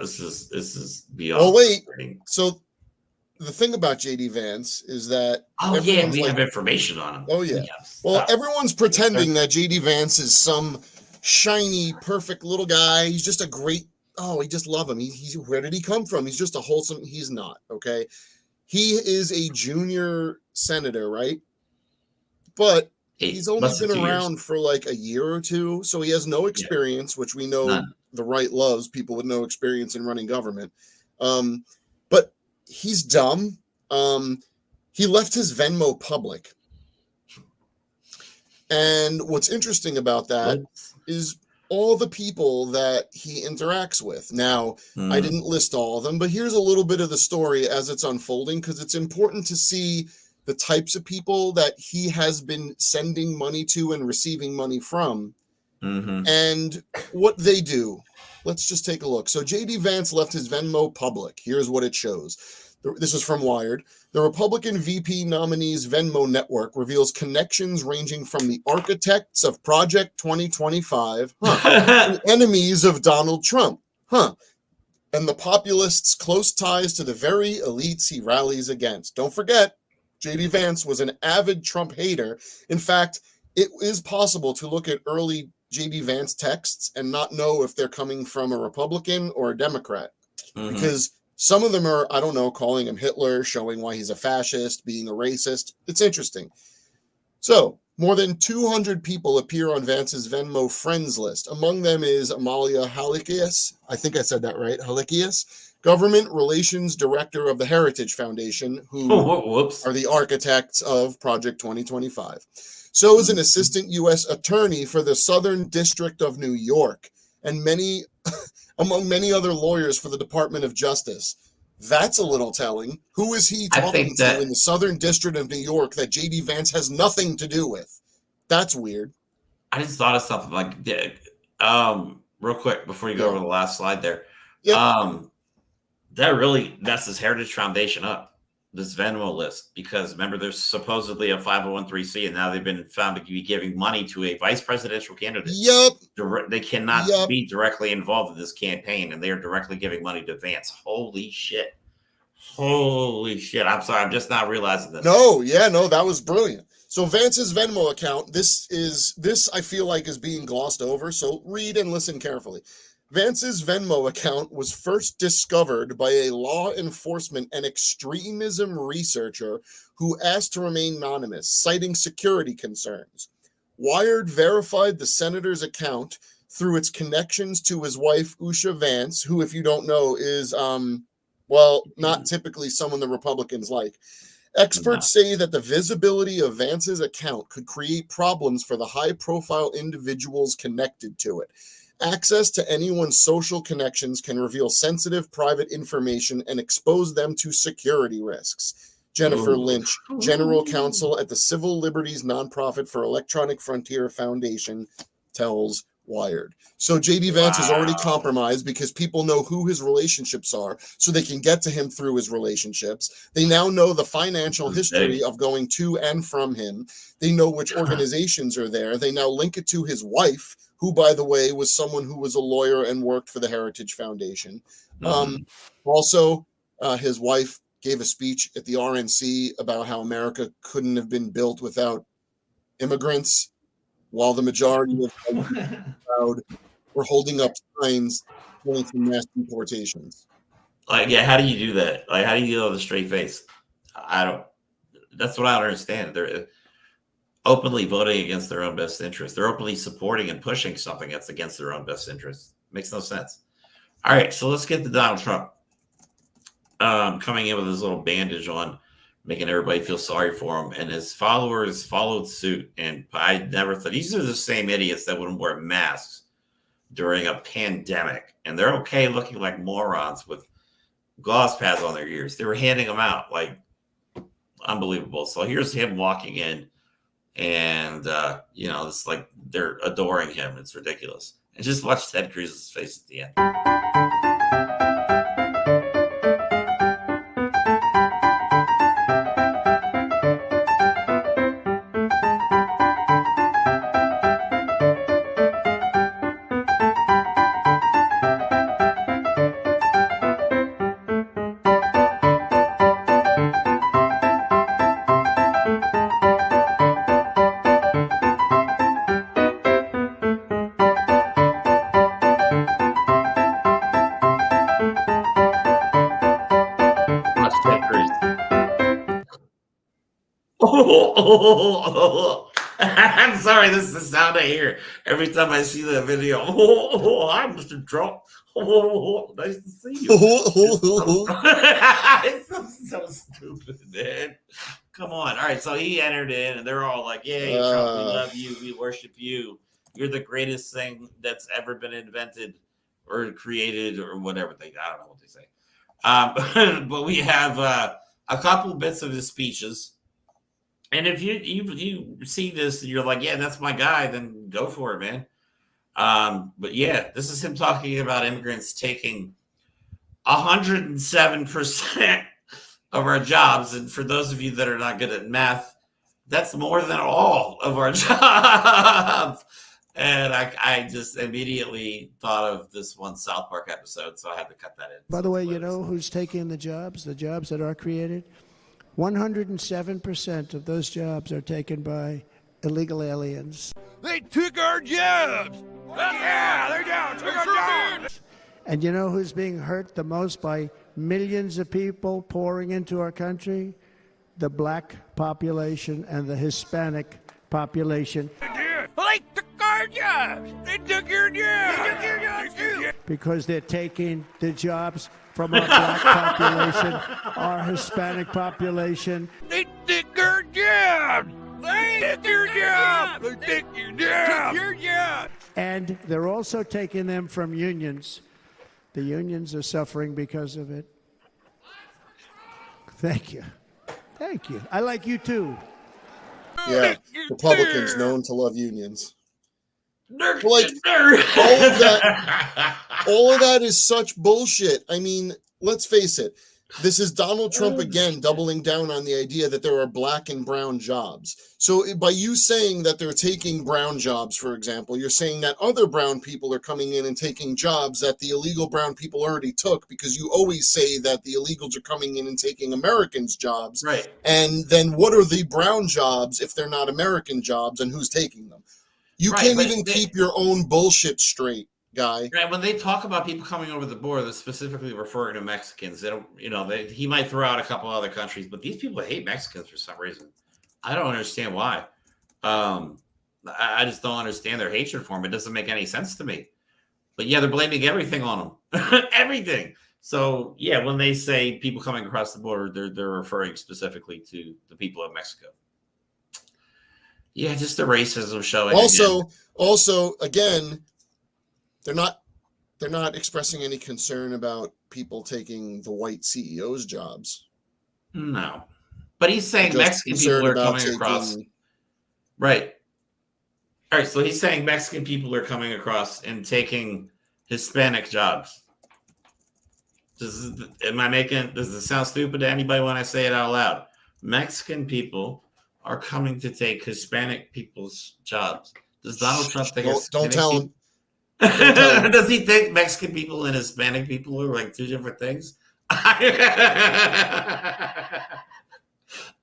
This is beyond. Oh wait, so the thing about JD Vance is that we have information on him. Oh yeah. Well, everyone's pretending that JD Vance is some shiny, perfect little guy. He's just a great. Oh, we just love him. He's where did he come from? He's just a wholesome. He's not okay. He is a junior senator, right? But he's only been around for like a year or two, so he has no experience, which we know. The right loves people with no experience in running government. But he's dumb. He left his Venmo public. And what's interesting about that is all the people that he interacts with. Now, I didn't list all of them, but here's a little bit of the story as it's unfolding, because it's important to see the types of people that he has been sending money to and receiving money from, and what they do. Let's just take a look. So J.D. Vance left his Venmo public. Here's what it shows. This is from Wired. The Republican VP nominee's Venmo network reveals connections ranging from the architects of Project 2025 to enemies of Donald Trump, and the populists' close ties to the very elites he rallies against. Don't forget, J.D. Vance was an avid Trump hater. In fact, it is possible to look at early J.D. Vance texts and not know if they're coming from a Republican or a Democrat, because some of them are, I don't know, calling him Hitler, showing why he's a fascist, being a racist. It's interesting. So, more than 200 people appear on Vance's Venmo friends list. Among them is Amalia Halikias. I think I said that right. Halikias, Government Relations Director of the Heritage Foundation, who are the architects of Project 2025. So is an assistant U.S. attorney for the Southern District of New York, and among many other lawyers for the Department of Justice. That's a little telling. Who is he talking to in the Southern District of New York that J.D. Vance has nothing to do with? That's weird. I just thought of something like, real quick before you go over the last slide there. That really messes Heritage Foundation up, this Venmo list, because remember, there's supposedly a 501(c), and now they've been found to be giving money to a vice presidential candidate. They cannot be directly involved in this campaign, and they are directly giving money to Vance. Holy shit. I'm sorry, I'm just not realizing this. No, that was brilliant. So Vance's Venmo account, this I feel like is being glossed over, so read and listen carefully. Vance's Venmo account was first discovered by a law enforcement and extremism researcher who asked to remain anonymous, citing security concerns. Wired verified the senator's account through its connections to his wife, Usha Vance, who, if you don't know, is, not typically someone the Republicans like. Experts say that the visibility of Vance's account could create problems for the high-profile individuals connected to it. Access to anyone's social connections can reveal sensitive private information and expose them to security risks. Jennifer Lynch, general counsel at the Civil Liberties Nonprofit for Electronic Frontier Foundation, tells Wired. So J.D. Vance is already compromised because people know who his relationships are, so they can get to him through his relationships. They now know the financial history of going to and from him. They know which organizations are there. They now link it to his wife, who, by the way, was someone who was a lawyer and worked for the Heritage Foundation. Also, his wife gave a speech at the RNC about how America couldn't have been built without immigrants, while the majority of the crowd were holding up signs pointing to mass deportations. How do you do that? How do you deal with a straight face? That's what I don't understand. They're openly voting against their own best interest. They're openly supporting and pushing something that's against their own best interest. Makes no sense. All right, so let's get to Donald Trump coming in with his little bandage on, making everybody feel sorry for him, and his followers followed suit. And I never thought, these are the same idiots that wouldn't wear masks during a pandemic, and they're okay looking like morons with gauze pads on their ears. They were handing them out, unbelievable. So here's him walking in, and it's like they're adoring him. It's ridiculous. And just watch Ted Cruz's face at the end. I'm sorry, this is the sound I hear every time I see that video. Hi, Mr. Trump. Nice to see you. It's so stupid, man. Come on. All right, so he entered in, and they're all like, yay, Trump, we love you. We worship you. You're the greatest thing that's ever been invented or created or whatever. I don't know what they say. But we have a couple bits of his speeches. And if you see this and you're like, yeah, that's my guy, then go for it, man. But yeah, this is him talking about immigrants taking 107% of our jobs. And for those of you that are not good at math, that's more than all of our jobs. And I just immediately thought of this one South Park episode, so I had to cut that in. By the way, you know who's taking the jobs that are created? 107% of those jobs are taken by illegal aliens. They took our jobs. Yeah, they're down. Took our jobs. And you know who's being hurt the most by millions of people pouring into our country? The black population and the Hispanic population. They took our jobs. They took your jobs. They took your jobs too. Because they're taking the jobs from our black population, our Hispanic population. They took our jobs. They took your jobs. They took your jobs. Took your jobs. And they're also taking them from unions. The unions are suffering because of it. Thank you. Thank you. I like you too. Yeah, Republicans known to love unions. Like all of that is such bullshit. I mean, let's face it. This is Donald Trump again doubling down on the idea that there are black and brown jobs. So by you saying that they're taking brown jobs, for example, you're saying that other brown people are coming in and taking jobs that the illegal brown people already took, because you always say that the illegals are coming in and taking Americans' jobs. Right. And then what are the brown jobs if they're not American jobs, and who's taking them? You can't even keep your own bullshit straight, guy. Right. When they talk about people coming over the border, they're specifically referring to Mexicans. They don't, he might throw out a couple other countries, but these people hate Mexicans for some reason. I don't understand why. I just don't understand their hatred for them. It doesn't make any sense to me. But yeah, they're blaming everything on them. Everything. So yeah, when they say people coming across the border, they're referring specifically to the people of Mexico. Yeah, just the racism showing. Also, again, they're not expressing any concern about people taking the white CEO's jobs. No, but he's saying Mexican people are coming across. Right. All right. So he's saying Mexican people are coming across and taking Hispanic jobs. Does it sound stupid to anybody when I say it out loud? Mexican people are coming to take Hispanic people's jobs. Does Donald Trump think don't tell him. Does he think Mexican people and Hispanic people are like two different things?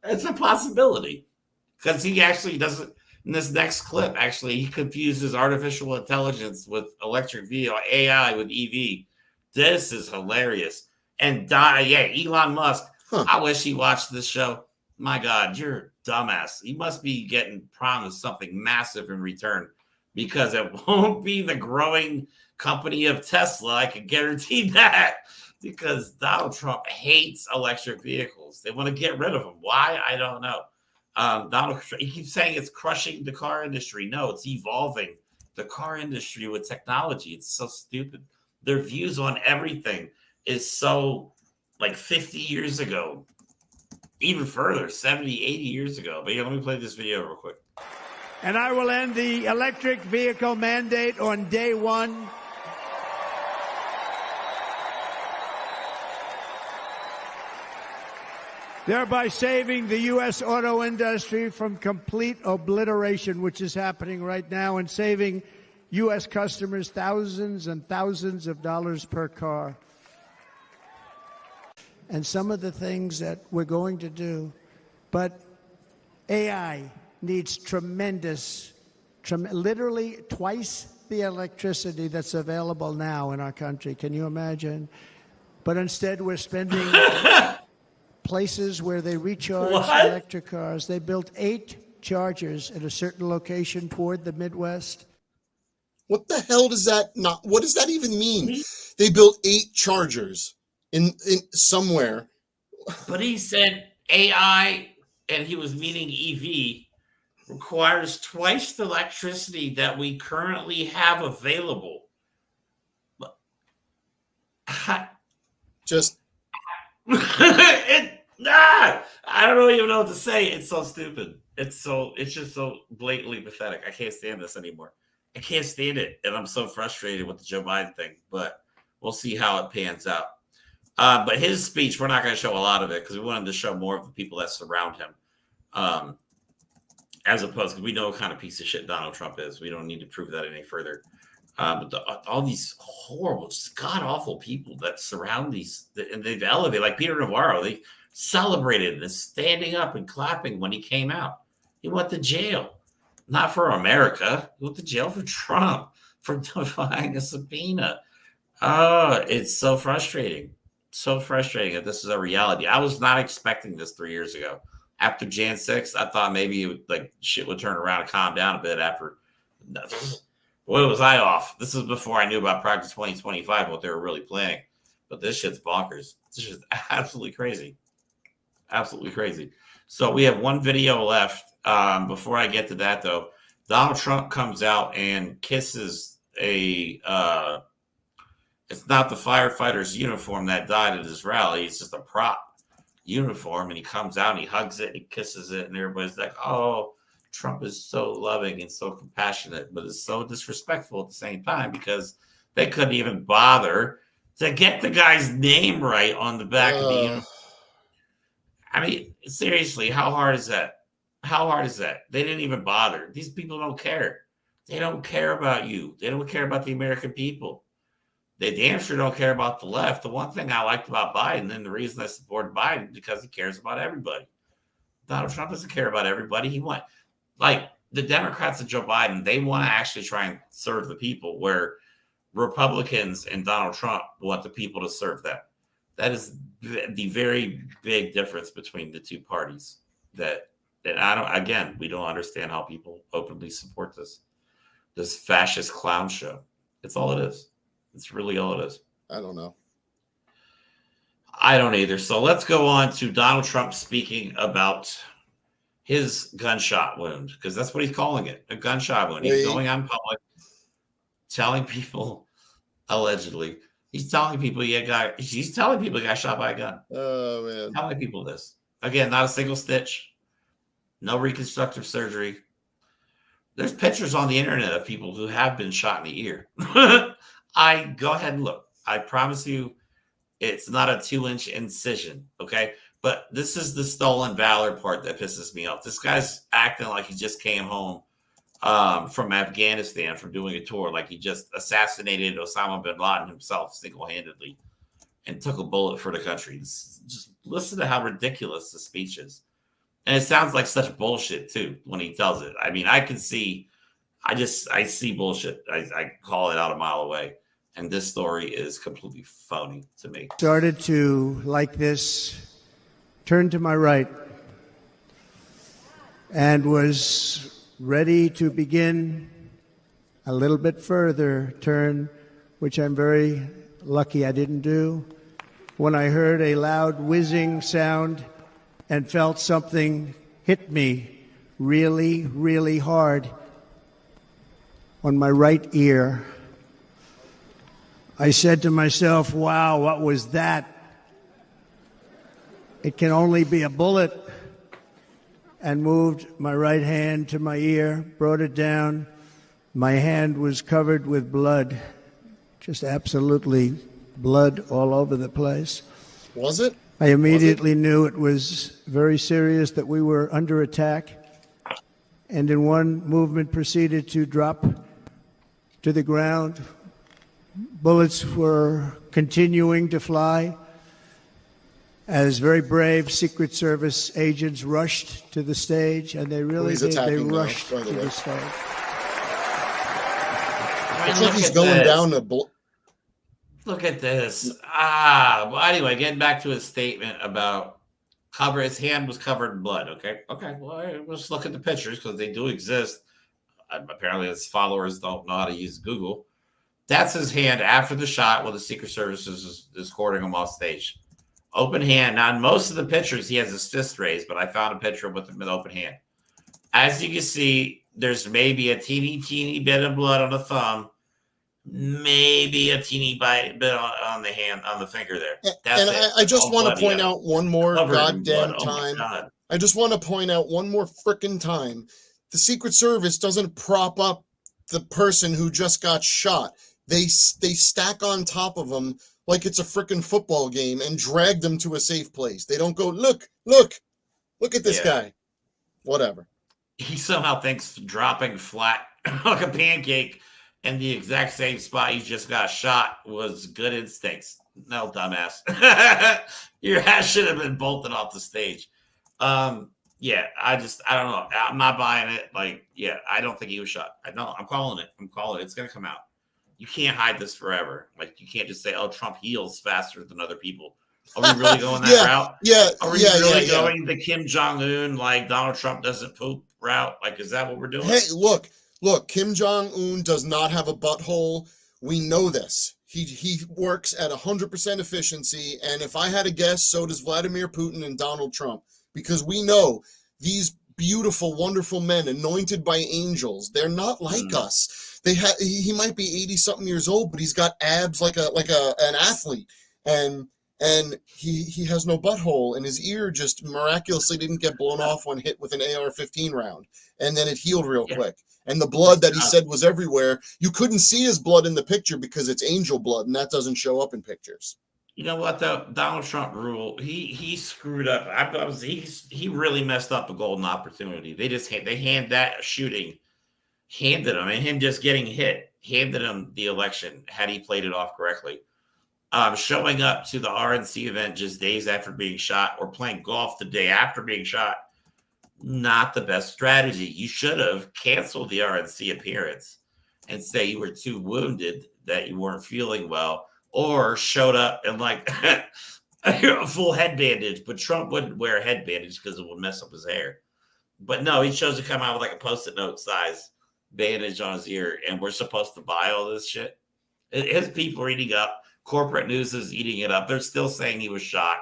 It's a possibility, because he actually doesn't. In this next clip, actually, he confuses artificial intelligence with electric vehicle, AI with EV. This is hilarious. And Elon Musk. I wish he watched this show. My God, you're a dumbass. He must be getting promised something massive in return, because it won't be the growing company of Tesla. I can guarantee that, because Donald Trump hates electric vehicles. They want to get rid of them. Why? I don't know. He keeps saying it's crushing the car industry. No, it's evolving the car industry with technology. It's so stupid. Their views on everything is so like 50 years ago, even further, 70, 80 years ago. But yeah, let me play this video real quick. And I will end the electric vehicle mandate on day one. Thereby saving the U.S. auto industry from complete obliteration, which is happening right now, and saving U.S. customers thousands and thousands of dollars per car. And some of the things that we're going to do, but AI needs literally twice the electricity that's available now in our country. Can you imagine? But instead we're spending places where they recharge electric cars. They built 8 chargers at a certain location toward the Midwest. What the hell does that what does that even mean? They built 8 chargers in somewhere. But he said AI, and he was meaning EV, requires twice the electricity that we currently have available. Just I don't even know what to say. It's so stupid. It's just so blatantly pathetic. I can't stand this anymore. I can't stand it. And I'm so frustrated with the Joe Biden thing, but we'll see how it pans out. But his speech, we're not going to show a lot of it because we wanted to show more of the people that surround him. As opposed, because we know what kind of piece of shit Donald Trump is. We don't need to prove that any further. But all these horrible, just god-awful people that surround these, and they've elevated, like Peter Navarro, they celebrated and standing up and clapping when he came out. He went to jail. Not for America. He went to jail for Trump, for defying a subpoena. It's so frustrating. So frustrating that this is a reality. I was not expecting this 3 years ago. After Jan 6th, I thought maybe shit would turn around and calm down a bit after. Boy, was I off. This is before I knew about Project 2025, what they were really planning. But this shit's bonkers. This is absolutely crazy. Absolutely crazy. So we have one video left. Before I get to that, though, Donald Trump comes out and kisses it's not the firefighter's uniform that died at his rally. It's just a prop uniform. And he comes out and he hugs it and he kisses it. And everybody's like, oh, Trump is so loving and so compassionate, but it's so disrespectful at the same time because they couldn't even bother to get the guy's name right on the back of the uniform. I mean, seriously, how hard is that? How hard is that? They didn't even bother. These people don't care. They don't care about you. They don't care about the American people. They damn sure don't care about the left. The one thing I liked about Biden, and the reason I supported Biden, is because he cares about everybody. Donald Trump doesn't care about everybody. Like the Democrats and Joe Biden, they want to actually try and serve the people, where Republicans and Donald Trump want the people to serve them. That is the very big difference between the two parties. We don't understand how people openly support this fascist clown show. It's all it is. It's really all it is. I don't know. I don't either. So let's go on to Donald Trump speaking about his gunshot wound, because that's what he's calling it, a gunshot wound. He's going on public, telling people, allegedly, he's telling people he got shot by a gun. Oh, man. Telling people this. Again, not a single stitch, no reconstructive surgery. There's pictures on the internet of people who have been shot in the ear. I go ahead and look. I promise you, it's not a 2-inch incision, okay? But this is the stolen valor part that pisses me off. This guy's acting like he just came home from Afghanistan from doing a tour, like he just assassinated Osama bin Laden himself single-handedly and took a bullet for the country. Just listen to how ridiculous the speech is. And it sounds like such bullshit, too, when he tells it. I mean, I see bullshit. I call it out a mile away. And this story is completely phony to me. Started to, like this, turn to my right and was ready to begin a little bit further turn, which I'm very lucky I didn't do, when I heard a loud whizzing sound and felt something hit me really, really hard on my right ear. I said to myself, wow, what was that? It can only be a bullet. And moved my right hand to my ear, brought it down. My hand was covered with blood, just absolutely blood all over the place. Was it? I immediately knew it was very serious, that we were under attack, and in one movement proceeded to drop to the ground. Bullets were continuing to fly as very brave Secret Service agents rushed to the stage, and they really did. They rushed to the stage. Looks like he's going down the Look at this. Well, anyway, getting back to his statement about his hand was covered in blood. Okay. Well, let's look at the pictures because they do exist. Apparently, his followers don't know how to use Google. That's his hand after the shot when the Secret Service is escorting him off stage. Open hand. Now, in most of the pictures, he has his fist raised, but I found a picture with him with open hand. As you can see, there's maybe a teeny bit of blood on the thumb, maybe a teeny bit on the hand, on the finger there. That's And it. I just All want to bloody point up. out one more Covered in blood. goddamn Oh my time. God. I just want to point out one more frickin' time. The Secret Service doesn't prop up the person who just got shot. They stack on top of them like it's a frickin' football game and drag them to a safe place. They don't go, look at this guy. Whatever. He somehow thinks dropping flat like a pancake in the exact same spot he just got shot was good instincts. No, dumbass. Your ass should have been bolted off the stage. Yeah, I don't know. I'm not buying it. Like, yeah, I don't think he was shot. I'm calling it. It's going to come out. You can't hide this forever. Like, you can't just say, oh, Trump heals faster than other people. Are we really going that route? Yeah. Are we really going the Kim Jong-un, like Donald Trump doesn't poop route? Like, is that what we're doing? Hey, look, Kim Jong-un does not have a butthole. We know this. He works at 100% efficiency. And if I had a guess, so does Vladimir Putin and Donald Trump. Because we know these beautiful, wonderful men anointed by angels, they're not like us. He might be 80-something years old, but he's got abs like an athlete. And he has no butthole, and his ear just miraculously didn't get blown off when hit with an AR-15 round. And then it healed real quick. And the blood that he said was everywhere, you couldn't see his blood in the picture because it's angel blood, and that doesn't show up in pictures. You know what, though? Donald Trump rule, he screwed up. He really messed up a golden opportunity. They hand that shooting, handed him, and him just getting hit, handed him the election had he played it off correctly. Showing up to the RNC event just days after being shot or playing golf the day after being shot, not the best strategy. You should have canceled the RNC appearance and say you were too wounded, that you weren't feeling well, or showed up and like a full head bandage. But Trump wouldn't wear a head bandage because it would mess up his hair. But no, he chose to come out with like a Post-it note size bandage on his ear, and we're supposed to buy all this shit. His people are eating up. Corporate news is eating it up. They're still saying he was shot,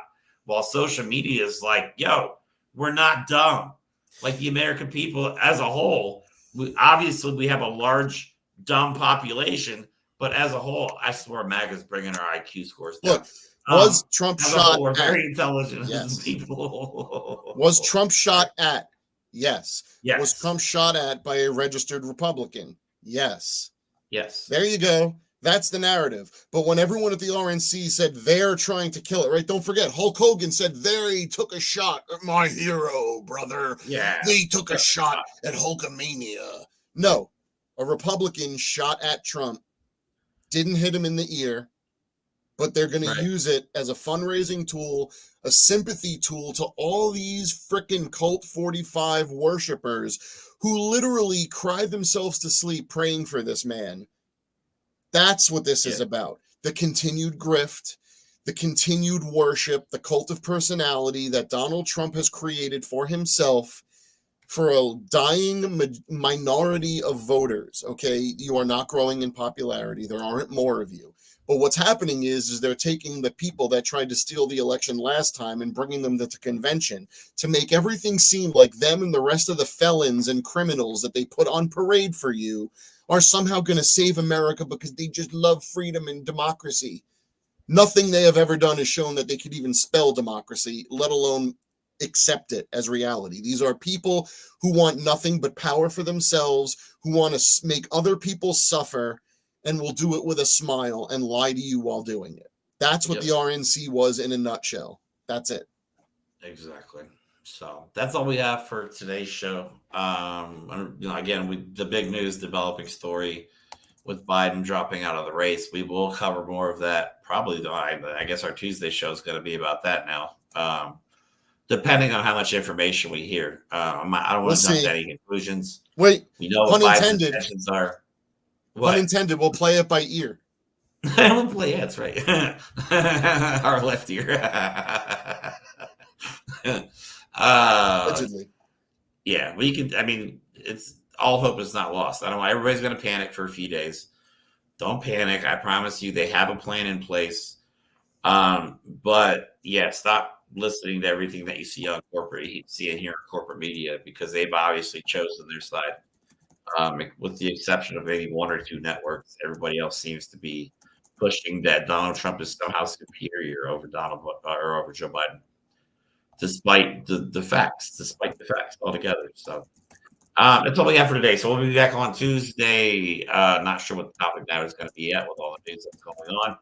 while social media is like, yo, we're not dumb. Like the American people as a whole, we have a large dumb population, but as a whole, I swear MAGA's bringing our IQ scores down. Look, was Trump shot we're at? very intelligent Yes. people. Was Trump shot at? Yes. Yes. Was Trump shot at by a registered Republican? Yes. Yes. There you go. That's the narrative. But when everyone at the RNC said they're trying to kill it, right? Don't forget, Hulk Hogan said they took a shot at my hero, brother. Yeah. They took a shot at Hulkamania. No, a Republican shot at Trump, didn't hit him in the ear, but they're going to use it as a fundraising tool, a sympathy tool to all these frickin' Cult 45 worshipers who literally cry themselves to sleep praying for this man. That's what this is about. The continued grift, the continued worship, the cult of personality that Donald Trump has created for himself for a dying minority of voters. Okay, you are not growing in popularity. There aren't more of you. But what's happening is they're taking the people that tried to steal the election last time and bringing them to the convention to make everything seem like them and the rest of the felons and criminals that they put on parade for you are somehow going to save America because they just love freedom and democracy. Nothing they have ever done has shown that they could even spell democracy, let alone accept it as reality. These are people who want nothing but power for themselves, who want to make other people suffer, and will do it with a smile and lie to you while doing it. That's what the RNC was in a nutshell. That's it. Exactly. So that's all we have for today's show. Again, the big news developing story with Biden dropping out of the race. We will cover more of that. Probably, I guess our Tuesday show is going to be about that now. Depending on how much information we hear. I don't want to jump to any conclusions. Wait, we know pun what Biden's intended. intentions are. Pun intended. We'll play it by ear. We'll play it. That's right. Our left ear. Allegedly. Yeah, we can. I mean, it's all hope is not lost. I don't know. Everybody's going to panic for a few days. Don't panic. I promise you, they have a plan in place. But yeah, stop listening to everything that you see on corporate, see and hear on corporate media, because they've obviously chosen their side. With the exception of maybe one or two networks, everybody else seems to be pushing that Donald Trump is somehow superior over over Joe Biden, despite the facts altogether. So that's all we have for today. So we'll be back on Tuesday. Not sure what the topic now is going to be yet with all the news that's going on.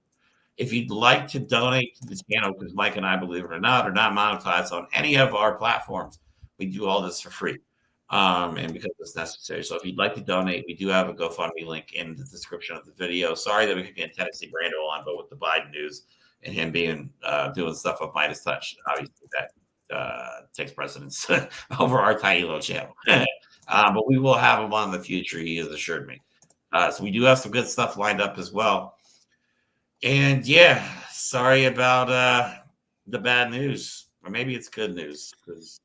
If you'd like to donate to this channel, because Mike and I, believe it or not, are not monetized on any of our platforms, we do all this for free. And because it's necessary. So if you'd like to donate, we do have a GoFundMe link in the description of the video. Sorry that we could get Tennessee Brando on, but with the Biden news and him being doing stuff with Midas Touch, obviously that takes precedence over our tiny little channel. But we will have him on in the future, he has assured me. So we do have some good stuff lined up as well. And yeah, sorry about the bad news. Or maybe it's good news.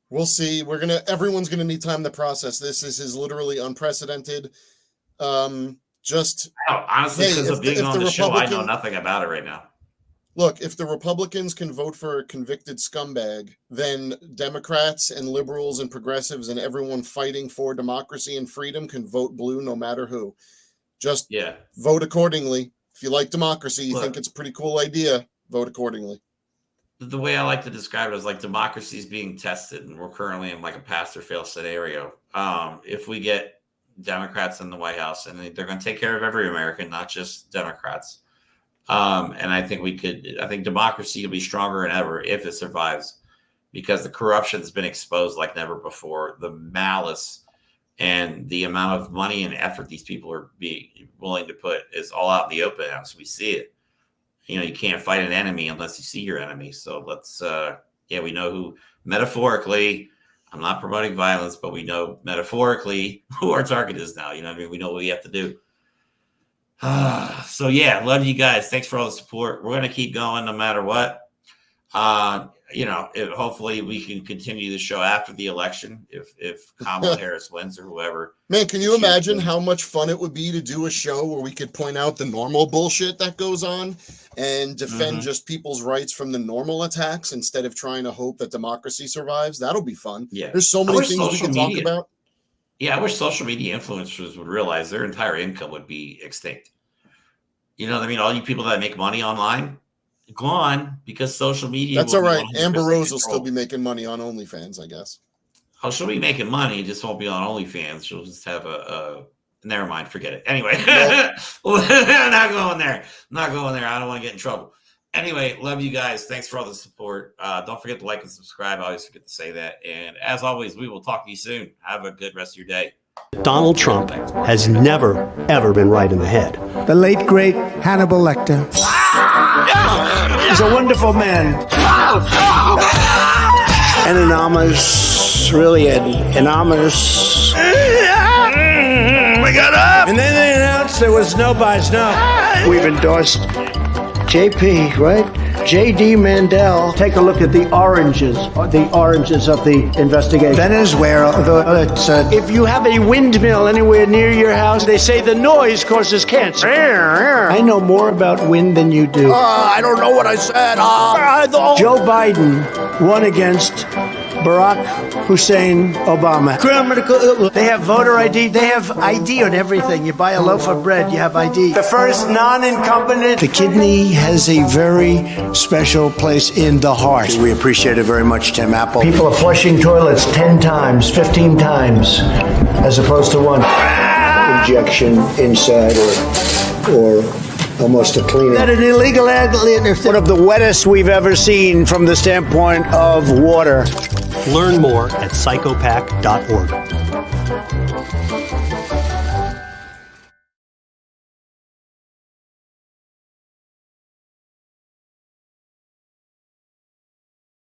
We'll see. Everyone's gonna need time to process this. This is literally unprecedented. Honestly, because of being on the show, I know nothing about it right now. Look, if the Republicans can vote for a convicted scumbag, then Democrats and liberals and progressives and everyone fighting for democracy and freedom can vote blue no matter who. Just vote accordingly. If you like democracy, you think it's a pretty cool idea, vote accordingly. The way I like to describe it is like democracy is being tested, and we're currently in like a pass or fail scenario. If we get Democrats in the White House, and they're going to take care of every American, not just Democrats. And I think democracy will be stronger than ever if it survives, because the corruption has been exposed like never before. The malice and the amount of money and effort these people are being willing to put is all out in the open now. So we see it. You know, you can't fight an enemy unless you see your enemy. So let's, we know who, metaphorically, I'm not promoting violence, but we know metaphorically who our target is now. You know what I mean? We know what we have to do. So yeah, love you guys. Thanks for all the support. We're going to keep going no matter what. Hopefully we can continue the show after the election if Kamala Harris wins or whoever. Man, can you imagine how much fun it would be to do a show where we could point out the normal bullshit that goes on and defend just people's rights from the normal attacks instead of trying to hope that democracy survives? That'll be fun. Yeah. There's so many things we can talk about. Yeah, I wish social media influencers would realize their entire income would be extinct. You know what I mean? All you people that make money online, gone, because social media. That's all right. Amber Rose will still be making money on OnlyFans, I guess. Oh, she'll be making money. It just won't be on OnlyFans. She'll just have a never mind. Forget it. Anyway, not going there. I don't want to get in trouble. Anyway, love you guys. Thanks for all the support. Don't forget to like and subscribe. I always forget to say that. And as always, we will talk to you soon. Have a good rest of your day. Donald Trump has never, ever been right in the head. The late, great Hannibal Lecter. He's a wonderful man. An enormous, really an enormous. We got up! And then they announced there was no buys. No. We've endorsed JP, right? J.D. Mandel. Take a look at the oranges of the investigation. Venezuela. If you have a windmill anywhere near your house, they say the noise causes cancer. I know more about wind than you do. I don't know what I said. Joe Biden won against Barack Hussein Obama. They have voter ID. They have ID on everything. You buy a loaf of bread, you have ID. The first non-incumbent. The kidney has a very special place in the heart. We appreciate it very much, Tim Apple. People are flushing toilets 10 times, 15 times, as opposed to one injection inside or almost a cleaning. That an illegal one of the wettest we've ever seen from the standpoint of water. Learn more at psychopac.org.